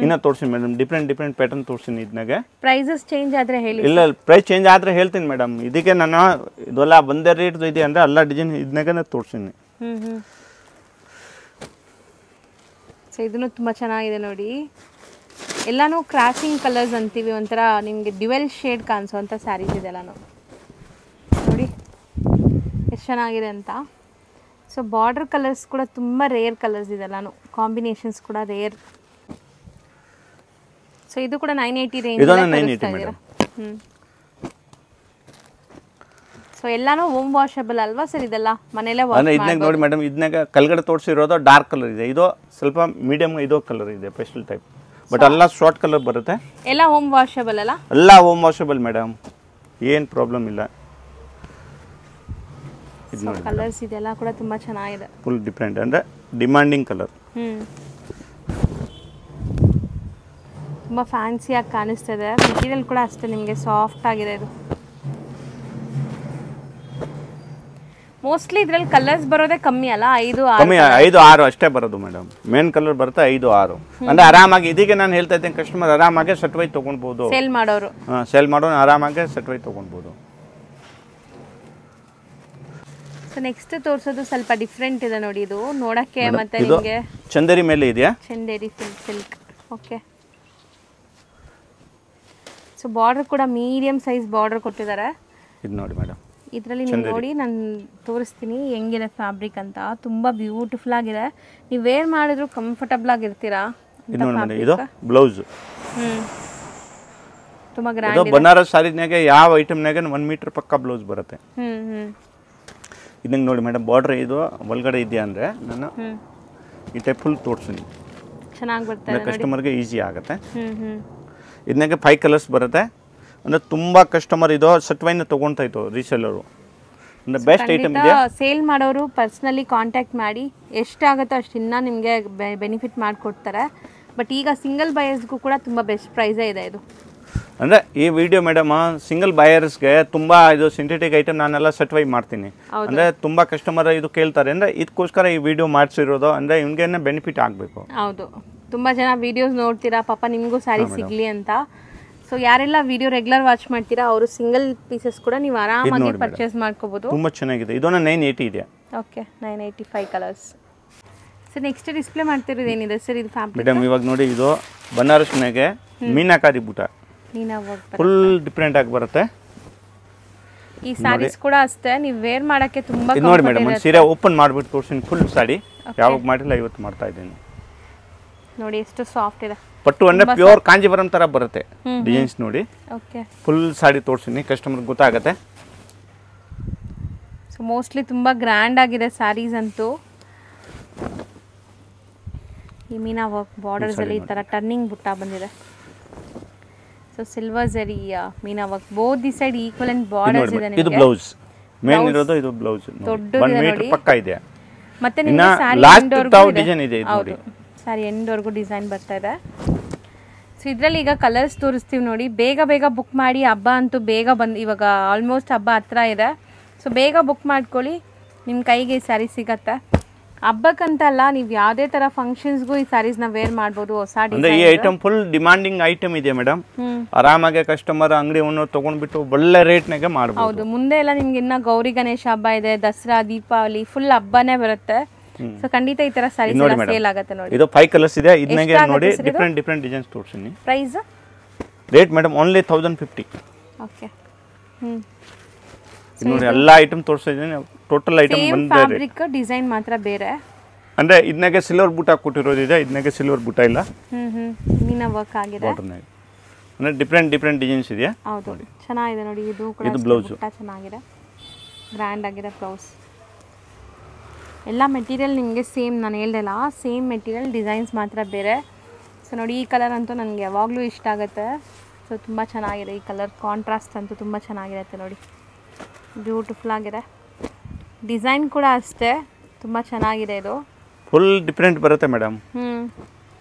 ಇನ್ನ ತೋರಿಸಿ ಮೇಡಮ್, ಡಿಫ್ರೆಂಟ್ ಪ್ಯಾಟರ್ನ್ ತೋರಿಸ್ತೀನಿ. ಇದನ್ನಾಗೆ ಪ್ರೈಸಸ್ ಚೇಂಜ್ ಆದರೆ ಹೇಳಿ. ಇಲ್ಲ, ಪ್ರೈಸ್ ಚೇಂಜ್ ಆದರೆ ಹೇಳ್ತೀನಿ ಮೇಡಮ್. ಇದಕ್ಕೆ ನಾನು ಇದೆಲ್ಲ ಒಂದೇ ರೇಟ್ ಇದೆ ಅಂದರೆ ಎಲ್ಲ ಡಿಸೈನ್ ಇದನ್ನಾಗೆ ತೋರಿಸ್ತೀನಿ. ಸೊ ಇದನ್ನು ತುಂಬ ಚೆನ್ನಾಗಿದೆ ನೋಡಿ. ಎಲ್ಲಾನು ಕ್ರಾಸಿಂಗ್ ಕಲರ್ಸ್ ಅಂತೀವಿ, ಒಂಥರ ನಿಮಗೆ ಡ್ಯುವೆಲ್ ಶೇಡ್ ಕಾಣಿಸೋವಂಥ ಸ್ಯಾರೀಸ್ ಇದೆಲ್ಲನೂ ನೋಡಿ ಎಷ್ಟು ಚೆನ್ನಾಗಿದೆ ಅಂತ. ಸೊ ಬಾರ್ಡರ್ ಕಲರ್ಸ್ ಕೂಡ ತುಂಬ ರೇರ್ ಕಲರ್ಸ್ ಇದೆಲ್ಲನೂ, ಕಾಂಬಿನೇಷನ್ಸ್ ಕೂಡ ರೇರ್. ಸೊ ಇದು ಕೂಡ 980 ರೇಂಜ್. ಸೊ ಎಲ್ಲಾನು ಹೋಮ್ ವಾಷಬಲ್ ಅಲ್ವಾ ಸರ್? ಇದೆಲ್ಲ ಮನೆಯಲ್ಲೇ ವಾಶ್ ಮಾಡಬಹುದು. ನೋಡಿ ಮೇಡಮ್, ಇದನ್ನಾಗ ಕಲ್ಗಡೆ ತೋರಿಸಿರೋದು ಡಾರ್ಕ್ ಕಲರ್ ಇದೆ, ಇದು ಸ್ವಲ್ಪ ಮೀಡಿಯಂ ಇದು ಕಲರ್ ಇದೆ, ಪೇಸ್ಟಲ್ ಟೈಪ್. ಬಟ್ ಎಲ್ಲ ಶಾರ್ಟ್ ಕಲರ್ ಬರುತ್ತೆ. ಎಲ್ಲ ಹೋಮ್ ವಾಷಬಲ್ ಅಲ್ಲ? ಎಲ್ಲ ಹೋಮ್ ವಾಷಬಲ್ ಮೇಡಮ್, ಏನು ಪ್ರಾಬ್ಲಮ್ ಇಲ್ಲ. ಇದು ನೋಡಿ ಕಲರ್ಸ್ ಇದೆಲ್ಲ ಕೂಡ ತುಂಬಾ ಚೆನ್ನಾಗಿದೆ, ಫುಲ್ ಡಿಫರೆಂಟ್ ಅಂದ್ರೆ ಡಿಮಾಂಡಿಂಗ್ ಕಲರ್. ತುಂಬಾ ಫ್ಯಾನ್ಸಿ ಆಗಿ ಕಾಣಿಸ್ತದೆ. ಮೆಟೀರಿಯಲ್ ಕೂಡ ಅಷ್ಟೇ ನಿಮಗೆ ಸಾಫ್ಟ್ ಆಗಿದೆ. ಇದು ಮೋಸ್ಟ್ಲಿ ಇದ್ರಲ್ಲಿ ಕಲರ್ಸ್ ಬರೋದೇ ಕಮ್ಮಿ ಅಲ್ಲ? 5 6 ಅಷ್ಟೇ ಬರೋದು ಮೇಡಮ್. ಮೇನ್ ಕಲರ್ ಬರುತ್ತೆ 5 6. ಅಂದ್ರೆ ಆರಾಮಾಗಿ ಇದೀಗ ನಾನು ಹೇಳ್ತಾ ಇದ್ದೇನೆ, ಕಸ್ಟಮರ್ ಆರಾಮಾಗಿ ಸೆಟ್ ವೈಸ್ ತಗೊಳ್ಬಹುದು. ಸೇಲ್ ಮಾಡೋರು ಆರಾಮಾಗಿ ಸೆಟ್ ವೈಸ್ ತಗೊಳ್ಬಹುದು. ಸೊ ನೆಕ್ಸ್ಟ್ ತೋರಿಸೋದು ಸ್ವಲ್ಪ ಡಿಫ್ರೆಂಟ್ ಇದೆ ನೋಡಿ. ಇದು ನೋಡಕ್ಕೆ ಮತ್ತೆ ನಿಮಗೆ ಚಂದೇರಿ ಮೇಲೆ ಇದೆಯಾ? Chanderi silk. Okay. So border ಕೂಡ ಮೀಡಿಯಂ ಸೈಜ್ ಬಾರ್ಡರ್ ಕೊಟ್ಟಿದ್ದಾರೆ. ಇದು ನೋಡಿ ಮೇಡಮ್, ಇದರಲ್ಲಿ ನೀವು ನೋಡಿ ನಾನು ತೋರಿಸ್ತೀನಿ ಹೆಂಗಿದೆ ಫ್ಯಾಬ್ರಿಕ್ ಅಂತ. ತುಂಬ ಬ್ಯೂಟಿಫುಲ್ ಆಗಿದೆ, ನೀವು ವೇರ್ ಮಾಡಿದ್ರು ಕಂಫರ್ಟಬಲ್ ಆಗಿರ್ತೀರಾ. ಇದು ಬ್ಲೌಸ್ ತುಂಬ ಗ್ರ್ಯಾಂಡ್. ಬನಾರಸ್ ಸಾರಿನಾಗೆ ಯಾವ ಐಟಮ್ನಾಗೆ 1 ಮೀಟರ್ ಪಕ್ಕ ಬ್ಲೌಸ್ ಬರುತ್ತೆ. ಇದನ್ನ ನೋಡಿ ಮೇಡಮ್, ಬಾರ್ಡರ್ ಇದು ಒಳಗಡೆ ಇದೆಯಾ ಅಂದರೆ ನಾನು ಈ ಟೈಪ್ ಫುಲ್ ತೋರಿಸ್ತೀನಿ, ಚೆನ್ನಾಗಿ ಬರ್ತದೆ, ಕಸ್ಟಮರ್ಗೆ ಈಸಿ ಆಗುತ್ತೆ. ಇದನ್ನಾಗೆ 5 ಕಲರ್ಸ್ ಬರುತ್ತೆ. ಅಂದರೆ ತುಂಬ ಕಸ್ಟಮರ್ ಇದು ಸೆಟ್ ವೈನ್ ತೊಗೊಳ್ತಾ ಇತ್ತು ರೀಸೆಲ್ಲರು. ಅಂದರೆ ಬೆಸ್ಟ್ ಐಟಮ್ ಇದೆ. ಸೇಲ್ ಮಾಡೋರು ಪರ್ಸ್ನಲಿ ಕಾಂಟ್ಯಾಕ್ಟ್ ಮಾಡಿ ಎಷ್ಟಾಗುತ್ತೋ ಅಷ್ಟು ಇನ್ನೂ ನಿಮಗೆ ಬೆನಿಫಿಟ್ ಮಾಡಿಕೊಡ್ತಾರೆ. ಬಟ್ ಈಗ ಸಿಂಗಲ್ ಬಯರ್ಸ್ಗೂ ಕೂಡ ತುಂಬ ಬೆಸ್ಟ್ ಪ್ರೈಸೇ ಇದೆ ಇದು. ಅಂದರೆ ಈ ವಿಡಿಯೋ ಮೇಡಮ್ ಸಿಂಗಲ್ ಬಯರ್ಸ್ಗೆ ತುಂಬ ಇದು ಸಿಂಥೆಟಿಕ್ ಐಟಮ್ ನಾನೆಲ್ಲ ಸರ್ಟಿಫೈ ಮಾಡ್ತೀನಿ. ಅಂದರೆ ತುಂಬ ಕಸ್ಟಮರ್ ಇದು ಕೇಳ್ತಾರೆ, ಅಂದರೆ ಇದಕ್ಕೋಸ್ಕರ ಈ ವಿಡಿಯೋ ಮಾಡಿಸಿರೋದು, ಅಂದರೆ ಇವ್ನಿಗೆ ಬೆನಿಫಿಟ್ ಆಗಬೇಕು. ಹೌದು, ತುಂಬ ಜನ ವಿಡಿಯೋಸ್ ನೋಡ್ತೀರಾ, ಪಾಪ ನಿಮಗೂ ಸ್ಯಾರಿ ಸಿಗಲಿ ಅಂತ. ಸೊ ಯಾರೆಲ್ಲ ವಿಡಿಯೋ ರೆಗ್ಯುಲರ್ ವಾಚ್ ಮಾಡ್ತೀರಾ ಅವರು ಸಿಂಗಲ್ ಪೀಸಸ್ ಕೂಡ ನೀವು ಆರಾಮಾಗಿ ಪರ್ಚೇಸ್ ಮಾಡ್ಕೋಬಹುದು. ತುಂಬ ಚೆನ್ನಾಗಿದೆ. ಇದೊಂದು 980 ಇದೆ. Okay, 985 colours. Sir next display ಮಾಡ್ತಿರೋದು ಏನಿದೆ ಸರ್? ಇದು ಫ್ಯಾಬ್ರಿಕ್ ಮೇಡಮ್ ಇವಾಗ ನೋಡಿ, ಇದು ಬನಾರಸ್ನಾಗೆ ಮೀನಾಕಾರಿ ಬೂಟ ಫುಲ್ ಡಿಫ್ರೆಂಟ್ ಆಗಿ ಬರುತ್ತೆ. ಈ ಸ್ಯಾರೀಸ್ ಕೂಡ ಅಷ್ಟೇ, ನೀವು ವೇರ್ ಮಾಡಕ್ಕೆ ತುಂಬಾ ನೋಡಿ ಮೇಡಮ್, ಒಂದು ಸೀರೆ ಓಪನ್ ಮಾಡಿಬಿಟ್ಟು ತೋರಿಸ್ತೀನಿ. ಫುಲ್ ಸಾಡಿ ಯಾವಾಗ ಮಾಡಿಲ್ಲ, ಇವತ್ತು ಮಾಡ್ತಾ ಇದ್ದೀನಿ ನೋಡಿ. ಎಷ್ಟು ಸಾಫ್ಟ್ ಇದೆ. ಪಟ್ಟು ಅಂದ್ರೆ ಪ್ಯೂರ್ ಕಾಂಜೀವರಂ ತರ ಬರುತ್ತೆ ಡಿಸೈನ್ಸ್ ನೋಡಿ. ಓಕೆ, ಫುಲ್ ಸಾಡಿ ತೋರಿಸ್ತೀನಿ, ಕಸ್ಟಮರ್ ಗೊತ್ತಾಗುತ್ತೆ. ಸೊ ಮೋಸ್ಟ್ಲಿ ತುಂಬಾ ಗ್ರ್ಯಾಂಡ್ ಆಗಿದೆ ಸ್ಯಾರೀಸ್ ಅಂತೂ. ಈ ಮೀನಾ ವರ್ಕ್ ಬಾರ್ಡರ್ಸ್ ಅಲ್ಲಿ ಈ ತರ ಟರ್ನಿಂಗ್ ಬುಟ್ಟ ಬಂದಿದೆ. So silver zari meena work both the side equivalent borders ಇದೆ. ಇದು ಬ್ಲೌಸ್ ಮೇನ್ ಇರೋದು, ಇದು ಬ್ಲೌಸ್ ದೊಡ್ಡದಿದೆ 1 ಮೀಟರ್ ಪಕ್ಕ ಇದೆ. ಮತ್ತೆ ನಿಮಗೆ ಸ್ಯಾರಿ ಲಾಸ್ಟ್ ಡಿಸೈನ್ ಇದೆ ಇದು ನೋಡಿ. ಸ್ಯಾರಿ ಎಂಡ್ ವರೆಗೂ ಡಿಸೈನ್ ಬರ್ತಾ ಇದೆ. ಸೊ ಇದರಲ್ಲಿ ಈಗ ಕಲರ್ಸ್ ತೋರಿಸ್ತೀವಿ ನೋಡಿ. ಬೇಗ ಬೇಗ ಬುಕ್ ಮಾಡಿ, ಹಬ್ಬ ಅಂತೂ ಬೇಗ ಇವಾಗ ಆಲ್ಮೋಸ್ಟ್ ಹಬ್ಬ ಹತ್ರ ಇದೆ. ಸೊ ಬೇಗ ಬುಕ್ ಮಾಡ್ಕೊಳ್ಳಿ, ನಿಮ್ಮ ಕೈಗೆ ಈ ಸ್ಯಾರಿ ಸಿಗತ್ತೆ. ಹಬ್ಬಕ್ಕಂತಲ್ಲ, ನೀವು ಯಾವುದೇ ತರ ಫಂಕ್ಷನ್ಸ್ಗೂ ಈ ಸ್ಯಾರೀಸ್ನ ವೇರ್ ಮಾಡ್ಬೋದು. ಹೊಸ ಡಿಸೈನ್ ಈ ಐಟಮ್ ಫುಲ್ ಡಿಮಾಂಡಿಂಗ್ ಐಟಮ್ ಇದೆ ಮೇಡಮ್. ಆರಾಮಾಗಿ ಕಸ್ಟಮರ್ ಅಂಗಡಿಯನ್ನು ತಗೊಂಡ್ಬಿಟ್ಟು ಒಳ್ಳೆ ರೇಟ್ನಾಗೆ ಮಾಡ್ಬೋದು. ಹೌದು, ಮುಂದೆ ಎಲ್ಲ ನಿಮ್ಗೆ ಇನ್ನ ಗೌರಿ ಗಣೇಶ ಹಬ್ಬ ಇದೆ, ದಸರಾ, ದೀಪಾವಳಿ ಫುಲ್ ಹಬ್ಬನೇ ಬರುತ್ತೆ. ಸೊ ಖಂಡಿತ ಈ ತರ ಸ್ಯಾರೀಸ್ ಸೇಲ್ ಆಗುತ್ತೆ ನೋಡಿ. ಇದು 5 ಕಲರ್ಸ್ ಇದೆ. ಇದನ್ನಾಗೆ ನೋಡಿ ಡಿಫರೆಂಟ್ ಡಿಸೈನ್ಸ್ ತೋರಿಸ್ತೀನಿ. Price rate madam only 1050. Okay, ನೋಡಿ ಎಲ್ಲ ಐಟಮ್ ತೋರಿಸ್ತಾ ಇದ್ದೀನಿ. Total item same fabric, design ಮಾತ್ರ ಬೇರೆ. ಅಂದ್ರೆ ಇದನ್ನಾಗೆ ಸಿಲ್ವರ್ ಬೂಟ ಕೊಟ್ಟಿರೋದಿದೆ, ಇದನ್ನಾಗೆ ಸಿಲ್ವರ್ ಬೂಟ ಇಲ್ಲ. ಮೀನಾ ವರ್ಕ್ ಆಗಿದೆ. ಅಂದ್ರೆ ಡಿಫರೆಂಟ್ ಡಿಸೈನ್ಸ್ ಇದೆ. ಹೌದು, ಚೆನ್ನಾಗಿದೆ ನೋಡಿ. ಇದು ಕೂಡ ಇದು ಬ್ಲೌಸ್ ಚೆನ್ನಾಗಿದೆ, ಗ್ರ್ಯಾಂಡ್ ಆಗಿದೆ ಬ್ಲೌಸ್. ಎಲ್ಲ ಮೆಟೀರಿಯಲ್ ನಿಮಗೆ ಸೇಮ್, ನಾನು ಹೇಳ್ದಲ್ಲ ಸೇಮ್ ಮೆಟೀರಿಯಲ್, ಡಿಸೈನ್ಸ್ ಮಾತ್ರ ಬೇರೆ. ಸೊ ನೋಡಿ, ಈ ಕಲರ್ ಅಂತೂ ನನಗೆ ಯಾವಾಗಲೂ ಇಷ್ಟ ಆಗುತ್ತೆ. ಸೊ ತುಂಬ ಚೆನ್ನಾಗಿದೆ ಈ ಕಲರ್, ಕಾಂಟ್ರಾಸ್ಟ್ ಅಂತೂ ತುಂಬ ಚೆನ್ನಾಗಿರುತ್ತೆ ನೋಡಿ. ಬ್ಯೂಟಿಫುಲ್ ಆಗಿದೆ. ಡಿಸೈನ್ ಕೂಡ ಅಷ್ಟೇ ತುಂಬ ಚೆನ್ನಾಗಿದೆ. ಇದು ಫುಲ್ ಡಿಫರೆಂಟ್ ಬರುತ್ತೆ ಮೇಡಮ್.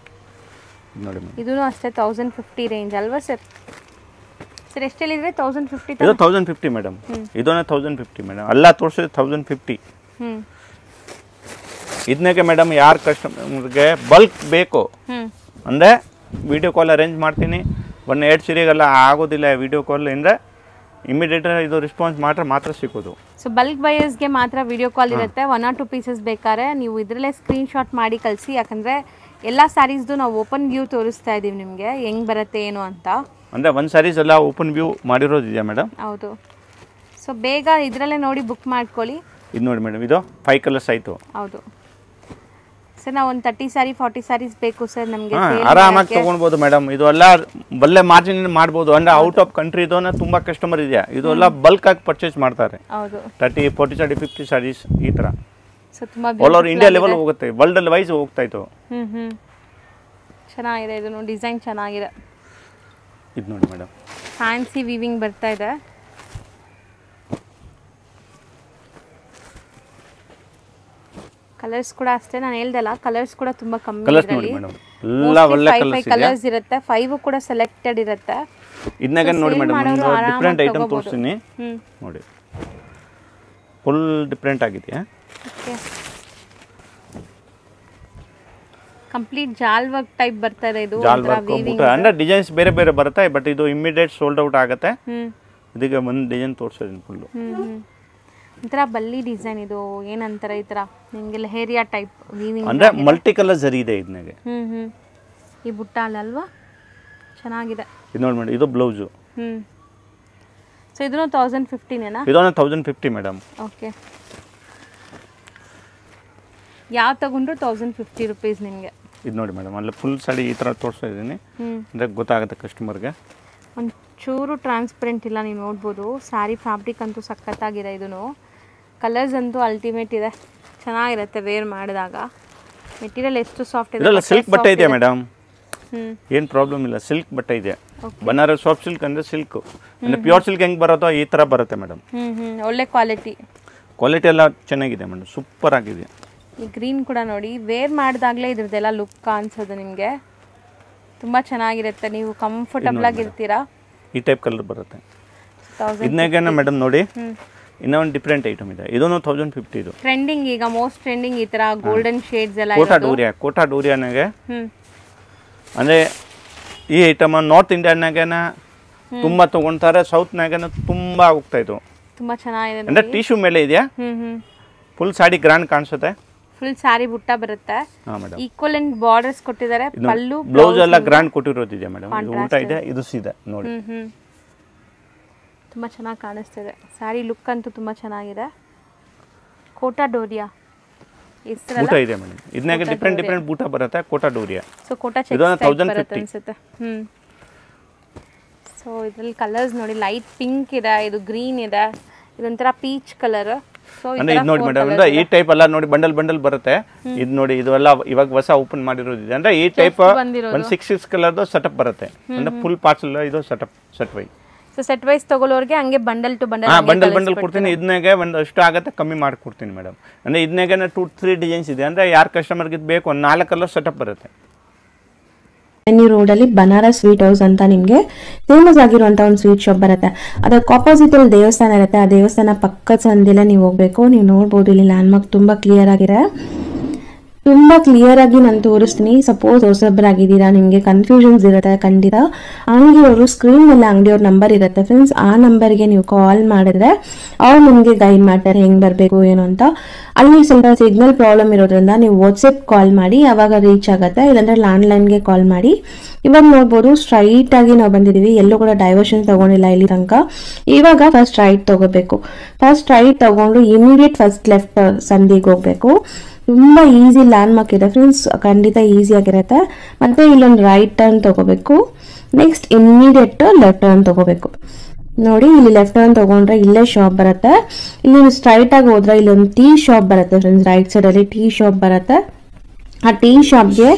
ನೋಡಿ ಇದೂ ಅಷ್ಟೇ 1050 ರೇಂಜ್ ಅಲ್ವಾ ಸರ್? ಸರ್ ಎಷ್ಟು ಹೇಳಿದ್ರೆ 1050? ಇದು 1050 ಮೇಡಮ್. ಇದನ್ನ 1050 ಮೇಡಮ್. ಎಲ್ಲ ತೋರಿಸಿದ್ರೆ 1050. ಇದನ್ನೇ ಮೇಡಮ್ ಯಾರು ಕಸ್ಟಮರ್ಗೆ ಬಲ್ಕ್ ಬೇಕು ಅಂದರೆ ವಿಡಿಯೋ ಕಾಲ್ ಅರೇಂಜ್ ಮಾಡ್ತೀನಿ. 1-2 ಸೀರೆಗೆಲ್ಲ ಆಗೋದಿಲ್ಲ ವಿಡಿಯೋ ಕಾಲ್ ಅಂದರೆ ಇಮಿಡಿಯೇಟ್ ಇದು ರೆಸ್ಪಾನ್ಸ್ ಮಾತ್ರ ಸಿಗೋದು. ಸೊ ಬಲ್ಕ್ ಬಯರ್ಸ್ಗೆ ಮಾತ್ರ ವಿಡಿಯೋ ಕಾಲ್ ಇರುತ್ತೆ. 1 or 2 ಪೀಸಸ್ ಬೇಕಾದ್ರೆ ನೀವು ಇದರಲ್ಲೇ ಸ್ಕ್ರೀನ್ಶಾಟ್ ಮಾಡಿ ಕಳಿಸಿ. ಯಾಕಂದರೆ ಎಲ್ಲ ಸ್ಯಾರೀಸ್ದು ನಾವು ಓಪನ್ ವ್ಯೂ ತೋರಿಸ್ತಾ ಇದ್ದೀವಿ ನಿಮಗೆ, ಹೆಂಗೆ ಬರುತ್ತೆ ಏನು ಅಂತ. ಅಂದರೆ ಒಂದು ಸ್ಯಾರೀಸ್ ಎಲ್ಲ ಓಪನ್ ವ್ಯೂ ಮಾಡಿರೋದಿದೆಯಾ ಮೇಡಮ್? ಹೌದು. ಸೊ ಬೇಗ ಇದರಲ್ಲೇ ನೋಡಿ ಬುಕ್ ಮಾಡ್ಕೊಳ್ಳಿ. ಇದು ನೋಡಿ ಮೇಡಮ್, ಇದು 5 ಕಲರ್ಸ್ ಆಯಿತು. ಹೌದು ಸರ್, ನಾವು ಒಂದು 30 ಸ್ಯಾರಿ 40 ಸ್ಯಾರೀಸ್ ಬೇಕು ಸರ್ ನಮಗೆ. ಆರಾಮಾಗಿ ತೊಗೊಳ್ಬೋದು ಮೇಡಮ್. ಇದು ಎಲ್ಲ ಒಳ್ಳೆ ಮಾರ್ಜಿನ್ ಮಾಡ್ಬೋದು. ಅಂದರೆ ಔಟ್ ಆಫ್ ಕಂಟ್ರಿದು ತುಂಬ ಕಸ್ಟಮರ್ ಇದೆ. ಇದು ಎಲ್ಲ ಬಲ್ಕ್ ಆಗಿ ಪರ್ಚೇಸ್ ಮಾಡ್ತಾರೆ. ಹೌದು, 30, 40 ಸ್ಯಾರಿ 50 ಸ್ಯಾರೀಸ್ ಈ ಥರ. ಸೊ ತುಂಬ ಆಲ್ ಓವರ್ ಇಂಡಿಯಾ ಲೆವೆಲ್ ಹೋಗುತ್ತೆ, ವರ್ಲ್ಡ್ ವೈಸ್ ಹೋಗ್ತಾ ಇತ್ತು. ಚೆನ್ನಾಗಿದೆ. ಇದು ಡಿಸೈನ್ ಚೆನ್ನಾಗಿದೆ. ಇದು ನೋಡಿ ಮೇಡಮ್, ಫ್ಯಾನ್ಸಿ ವೀವಿಂಗ್ ಬರ್ತಾ ಇದೆ. ಕಲರ್ಸ್ ಕೂಡ ಅಷ್ಟೇ, ನಾನು ಹೇಳ್ದಲ್ಲ ಕಲರ್ಸ್ ಕೂಡ ತುಂಬಾ ಕಮ್ಮಿ ಇದರಲ್ಲಿ. ಎಲ್ಲ ಒಳ್ಳೆ ಕಲರ್ಸ್ ಇರುತ್ತೆ. 5 ಕೂಡ ಸೆಲೆಕ್ಟೆಡ್ ಇರುತ್ತೆ. ಇದನ್ನಾಗ ನೋಡಿ ಮೇಡಮ್, ಒಂದು ಡಿಫರೆಂಟ್ ಐಟಮ್ ತೋರಿಸ್ತೀನಿ ನೋಡಿ. ಫುಲ್ ಡಿಫರೆಂಟ್ ಆಗಿದೆ. ಕಂಪ್ಲೀಟ್ ಜಾಲ್ ವರ್ಕ್ ಟೈಪ್ ಬರ್ತಾ ಇದೆ. ಇದು ಜಾಲ್ ವರ್ಕ್ ಅಂದ್ರೆ ಡಿಸೈನ್ಸ್ ಬೇರೆ ಬೇರೆ ಬರುತ್ತೆ. ಬಟ್ ಇದು ಇಮಿಡಿಯೇಟ್ ಸೋಲ್ಡ್ ಔಟ್ ಆಗುತ್ತೆ. ಇದಕ್ಕೆ ಒಂದು ಡಿಸೈನ್ ತೋರಿಸೋದು ಫುಲ್ ಒಂಥರ ಬಲ್ಲಿ ಡಿಸೈನ್. ಇದು ಏನಂತಾರೆ ಈ ತರ ನಿಮಗೆ ಲೆಹರಿಯಾ ಟೈಪ್ ವೀವಿಂಗ್ ಅಂದ್ರೆ ಮಲ್ಟಿ ಕಲರ್ ಜರಿ ಇದೆ ಇದನ್ನಾಗೆ. ಈ ಬುಟ್ಟ ಅಲ್ವಾ, ಚೆನ್ನಾಗಿದೆ. ಇದು ನೋಡಿ ಮೇಡಮ್, ಇದು ಬ್ಲೌಸ್. ಸೊ ಇದನ್ನು 1050 ನೇನಾ? ಇದನ್ನ 1050 ಮೇಡಮ್. ಓಕೆ, ಯಾವ ತಗೊಂಡ್ರು 1050 ರೂಪೀಸ್ ನಿಮಗೆ. ಇದು ನೋಡಿ ಮೇಡಮ್, ಅಲ್ಲಿ ಫುಲ್ ಸಾಡಿ ಈ ಥರ ತೋರಿಸ್ತಾ ಇದ್ದೀನಿ ಅಂದರೆ ಗೊತ್ತಾಗುತ್ತೆ ಕಸ್ಟಮರ್ಗೆ. ಒಂಚೂರು ಟ್ರಾನ್ಸ್ಪರೆಂಟ್ ಇಲ್ಲ, ನೀವು ನೋಡ್ಬೋದು. ಸ್ಯಾರಿ ಫ್ಯಾಬ್ರಿಕ್ ಅಂತೂ ಸಖತ್ತಾಗಿದೆ. ಇದೂ ಕಲರ್ಸ್ ಅಂತೂ ಅಲ್ಟಿಮೇಟ್ ಇದೆ, ಚೆನ್ನಾಗಿರುತ್ತೆ ವೇರ್ ಮಾಡಿದಾಗ. ಮೆಟೀರಿಯಲ್ ಎಷ್ಟು ಸಾಫ್ಟ್ ಇದೆ. ಸಿಲ್ಕ್ ಬಟ್ಟೆ ಇದೆ ಮೇಡಮ್, ಏನು ಪ್ರಾಬ್ಲಮ್ ಇಲ್ಲ. ಸಿಲ್ಕ್ ಬಟ್ಟೆ ಇದೆ. ಬನಾರಸ್ ಸಾಫ್ಟ್ ಸಿಲ್ಕ್ ಅಂದರೆ ಸಿಲ್ಕ್ ಅಂದರೆ ಪ್ಯೂರ್ ಸಿಲ್ಕ್ ಹೆಂಗೆ ಬರುತ್ತೋ ಈ ಥರ ಬರುತ್ತೆ ಮೇಡಮ್. ಒಳ್ಳೆ ಕ್ವಾಲಿಟಿ ಎಲ್ಲ ಚೆನ್ನಾಗಿದೆ ಮೇಡಮ್, ಸೂಪರ್ ಆಗಿದೆ. ಈ ಗ್ರೀನ್ ಕೂಡ ನೋಡಿ, ವೇರ್ ಮಾಡಿದಾಗಲೇ ಇದ್ರದ್ದೆಲ್ಲ ಲುಕ್ ಕಾಣಿಸೋದು ನಿಮಗೆ. ತುಂಬ ಚೆನ್ನಾಗಿರುತ್ತೆ, ನೀವು ಕಂಫರ್ಟಬಲ್ ಆಗಿರ್ತೀರಾ. ಈ ಟೈಪ್ ಕಲರ್ ಬರುತ್ತೆ. ಇದನ್ನಾಗೇನ ಮೇಡಮ್ ನೋಡಿ ಇನ್ನೂ ಒಂದು ಡಿಫ್ರೆಂಟ್ ಐಟಮ್ ಇದೆ. ಇದನ್ನು 1050 ಇದು ಟ್ರೆಂಡಿಂಗ್, ಈಗ ಮೋಸ್ಟ್ ಟ್ರೆಂಡಿಂಗ್ ಈ ತರ ಗೋಲ್ಡನ್ ಶೇಡ್ಸ್ ಎಲ್ಲ ಕೋಟಾ ಡೋರಿಯಾನಾಗೆ ಅಂದರೆ ಈ ಐಟಮ್ ನಾರ್ತ್ ಇಂಡಿಯಾನಾಗೇನ ತುಂಬ ತೊಗೊಳ್ತಾರೆ, ಸೌತ್ನಾಗೇನ ತುಂಬ ಹೋಗ್ತಾಯಿತ್ತು. ತುಂಬ ಚೆನ್ನಾಗಿದೆ ಅಂದರೆ ಟಿಶ್ಯೂ ಮೇಲೆ ಇದೆಯಾ, ಫುಲ್ ಸಾಡಿ ಗ್ರ್ಯಾಂಡ್ ಕಾಣಿಸುತ್ತೆ. ಫುಲ್ ಸಾರಿ ಬುಟ್ಟ ಬರುತ್ತೆ, ಈಕ್ವಲೆಂಟ್ ಬಾರ್ಡರ್ಸ್ ಕೊಟ್ಟಿದ್ದಾರೆ, ಪಲ್ಲು ಬ್ಲೌಸ್ ಎಲ್ಲ ಗ್ರ್ಯಾಂಡ್ ಕೊಟ್ಟಿರೋದಿದೆ ಮೇಡಮ್. ಇದು ಉಲ್ಟಾ ಇದೆ, ಇದು ಸೀದಾ ನೋಡಿ. ತುಂಬ ಚೆನ್ನಾಗಿ ಕಾಣಿಸ್ತಿದೆ ಸಾರಿ. ಲುಕ್ ಅಂತೂ ತುಂಬ ಚೆನ್ನಾಗಿದೆ. ಕೋಟಾ ಡೋರಿಯಾ ಬೂಟ ಇದೆ ಮೇಡಮ್. ಇದನ್ನಾಗೆ ಡಿಫ್ರೆಂಟ್ ಬೂಟ ಬರುತ್ತೆ, ಕೋಟಾ ಡೋರಿಯಾ. ಸೊ ಕೋಟಾ ಚೆಕ್ ಬರುತ್ತೆ ಅನ್ಸುತ್ತೆ. ಸೊ ಇದರಲ್ಲಿ ಕಲರ್ಸ್ ನೋಡಿ, ಲೈಟ್ ಪಿಂಕ್ ಇದೆ, ಇದು ಗ್ರೀನ್ ಇದೆ, ಇದೊಂಥರ ಪೀಚ್ ಕಲರ್. ಸೊ ಇದು ನೋಡಿ ಮೇಡಮ್, ಅಂದ್ರೆ ಈ ಟೈಪ್ ಎಲ್ಲ ನೋಡಿ ಬಂಡಲ್ ಬರುತ್ತೆ. ಇದು ನೋಡಿ, ಇದೆಲ್ಲ ಇವಾಗ ಹೊಸ ಓಪನ್ ಮಾಡಿರೋದಿದೆ. ಅಂದ್ರೆ ಈ ಟೈಪ್ ಒಂದು 6 ಕಲರ್ದು ಸೆಟಪ್ ಬರುತ್ತೆ. ಅಂದ್ರೆ ಫುಲ್ ಪಾರ್ಟ್ಸ್ ಎಲ್ಲ ಇದು set wise. So set wise ತಗೊಳ್ಳೋರಿಗೆ ಹಂಗೆ ಬಂಡಲ್ ಟು ಬಂಡಲ್ ಕೊಡ್ತೀನಿ. ಇದನ್ನಾಗೆ ಒಂದು ಅಷ್ಟು ಆಗುತ್ತೆ ಕಮ್ಮಿ ಮಾಡ್ಕೊಡ್ತೀನಿ ಮೇಡಮ್. ಅಂದ್ರೆ ಇದನ್ನಾಗೆ 2-3 ಡಿಸೈನ್ಸ್ ಇದೆ. ಅಂದ್ರೆ ಯಾರು ಕಸ್ಟಮರ್ಗೆ ಬೇಕು ಒಂದು 4 ಕಲರ್ ಸೆಟಪ್ ಬರುತ್ತೆ. ಎನ್ನಿ ರೋಡಲ್ಲಿ ಬನಾರಸ್ ಸ್ವೀಟ್ ಹೌಸ್ ಅಂತ ನಿಮಗೆ ಫೇಮಸ್ ಆಗಿರುವಂಥ ಒಂದು ಸ್ವೀಟ್ ಶಾಪ್ ಬರುತ್ತೆ. ಅದಕ್ಕೆ ಆಪೋಸಿಟ್ ಅಲ್ಲಿ ದೇವಸ್ಥಾನ ಇರುತ್ತೆ. ಆ ದೇವಸ್ಥಾನ ಪಕ್ಕದ ಸಂದಿಲ್ಲ ನೀವು ಹೋಗ್ಬೇಕು. ನೀವು ನೋಡ್ಬೋದು ಇಲ್ಲಿ ಲ್ಯಾಂಡ್ಮಾರ್ಕ್ ತುಂಬ ಕ್ಲಿಯರ್ ಆಗಿದೆ. ತುಂಬ ಕ್ಲಿಯರ್ ಆಗಿ ನಾನು ತೋರಿಸ್ತೀನಿ. ಸಪೋಸ್ ಹೊಸಬ್ರಾಗಿದ್ದೀರಾ, ನಿಮಗೆ ಕನ್ಫ್ಯೂಷನ್ಸ್ ಇರುತ್ತೆ ಖಂಡಿತ, ಅಂಗಡಿಯವರು ಸ್ಕ್ರೀನ್ ಮೇಲೆ ಅಂಗಡಿಯವ್ರ ನಂಬರ್ ಇರುತ್ತೆ ಫ್ರೆಂಡ್ಸ್. ಆ ನಂಬರ್ಗೆ ನೀವು ಕಾಲ್ ಮಾಡಿದ್ರೆ ಅವ್ರು ನಿಮಗೆ ಗೈಡ್ ಮಾಡ್ತಾರೆ ಹೆಂಗೆ ಬರಬೇಕು ಏನು ಅಂತ. ಅಲ್ಲಿ ಸ್ವಲ್ಪ ಸಿಗ್ನಲ್ ಪ್ರಾಬ್ಲಮ್ ಇರೋದ್ರಿಂದ ನೀವು ವಾಟ್ಸಪ್ ಕಾಲ್ ಮಾಡಿ, ಆವಾಗ ರೀಚ್ ಆಗುತ್ತೆ. ಇಲ್ಲಾಂದ್ರೆ ಲ್ಯಾಂಡ್ಲೈನ್ಗೆ ಕಾಲ್ ಮಾಡಿ. ಇವಾಗ ನೋಡ್ಬೋದು ಸ್ಟ್ರೈಟ್ ಆಗಿ ನಾವು ಬಂದಿದ್ದೀವಿ, ಎಲ್ಲೂ ಕೂಡ ಡೈವರ್ಷನ್ ತಗೊಂಡಿಲ್ಲ ಇಲ್ಲಿ ತನಕ. ಇವಾಗ ಫಸ್ಟ್ ರೈಟ್ ತಗೋಬೇಕು. ಫಸ್ಟ್ ರೈಟ್ ತಗೊಂಡು ಇಮಿಡಿಯೇಟ್ ಫಸ್ಟ್ ಲೆಫ್ಟ್ ಸಂದಿಗೆ ಹೋಗ್ಬೇಕು. ತುಂಬ ಈಸಿ ಲ್ಯಾಂಡ್ಮಾರ್ಕ್ ಇದೆ ಫ್ರೆಂಡ್ಸ್, ಖಂಡಿತ ಈಸಿ ಆಗಿರುತ್ತೆ. ಮತ್ತೆ ಇಲ್ಲೊಂದು ರೈಟ್ ಟರ್ನ್ ತಗೋಬೇಕು. ನೆಕ್ಸ್ಟ್ ಇಮಿಡಿಯೇಟ್ ಲೆಫ್ಟ್ ಟರ್ನ್ ತಗೋಬೇಕು. ನೋಡಿ ಇಲ್ಲಿ ಲೆಫ್ಟ್ ಟರ್ನ್ ತಗೊಂಡ್ರೆ ಇಲ್ಲೇ ಶಾಪ್ ಬರುತ್ತೆ. ಇಲ್ಲಿ ಸ್ಟ್ರೈಟ್ ಆಗಿ ಹೋದ್ರೆ ಇಲ್ಲೊಂದು ಟೀ ಶಾಪ್ ಬರುತ್ತೆ ಫ್ರೆಂಡ್ಸ್. ರೈಟ್ ಸೈಡ್ ಅಲ್ಲಿ ಟೀ ಶಾಪ್ ಬರುತ್ತೆ. ಆ ಟೀ ಶಾಪ್ಗೆ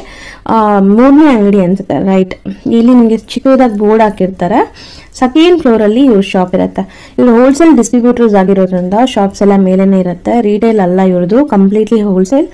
3ನೇ ಅಂಗಡಿ ಅನ್ಸುತ್ತೆ ರೈಟ್. ಇಲ್ಲಿ ನಿಮಗೆ ಚಿಕ್ಕದಾಗಿ ಬೋರ್ಡ್ ಹಾಕಿರ್ತಾರೆ. ಸೆಕೆಂಡ್ ಫ್ಲೋರ್ ಅಲ್ಲಿ ಇವ್ರ ಶಾಪ್ ಇರುತ್ತೆ. ಇವ್ರು ಹೋಲ್ಸೇಲ್ ಡಿಸ್ಟ್ರಿಬ್ಯೂಟರ್ಸ್ ಆಗಿರೋದ್ರಿಂದ ಶಾಪ್ಸ್ ಎಲ್ಲ ಮೇಲೇನೆ ಇರುತ್ತೆ. ರಿಟೇಲ್ ಅಲ್ಲ ಇವ್ರದ್ದು, ಕಂಪ್ಲೀಟ್ಲಿ ಹೋಲ್ಸೇಲ್.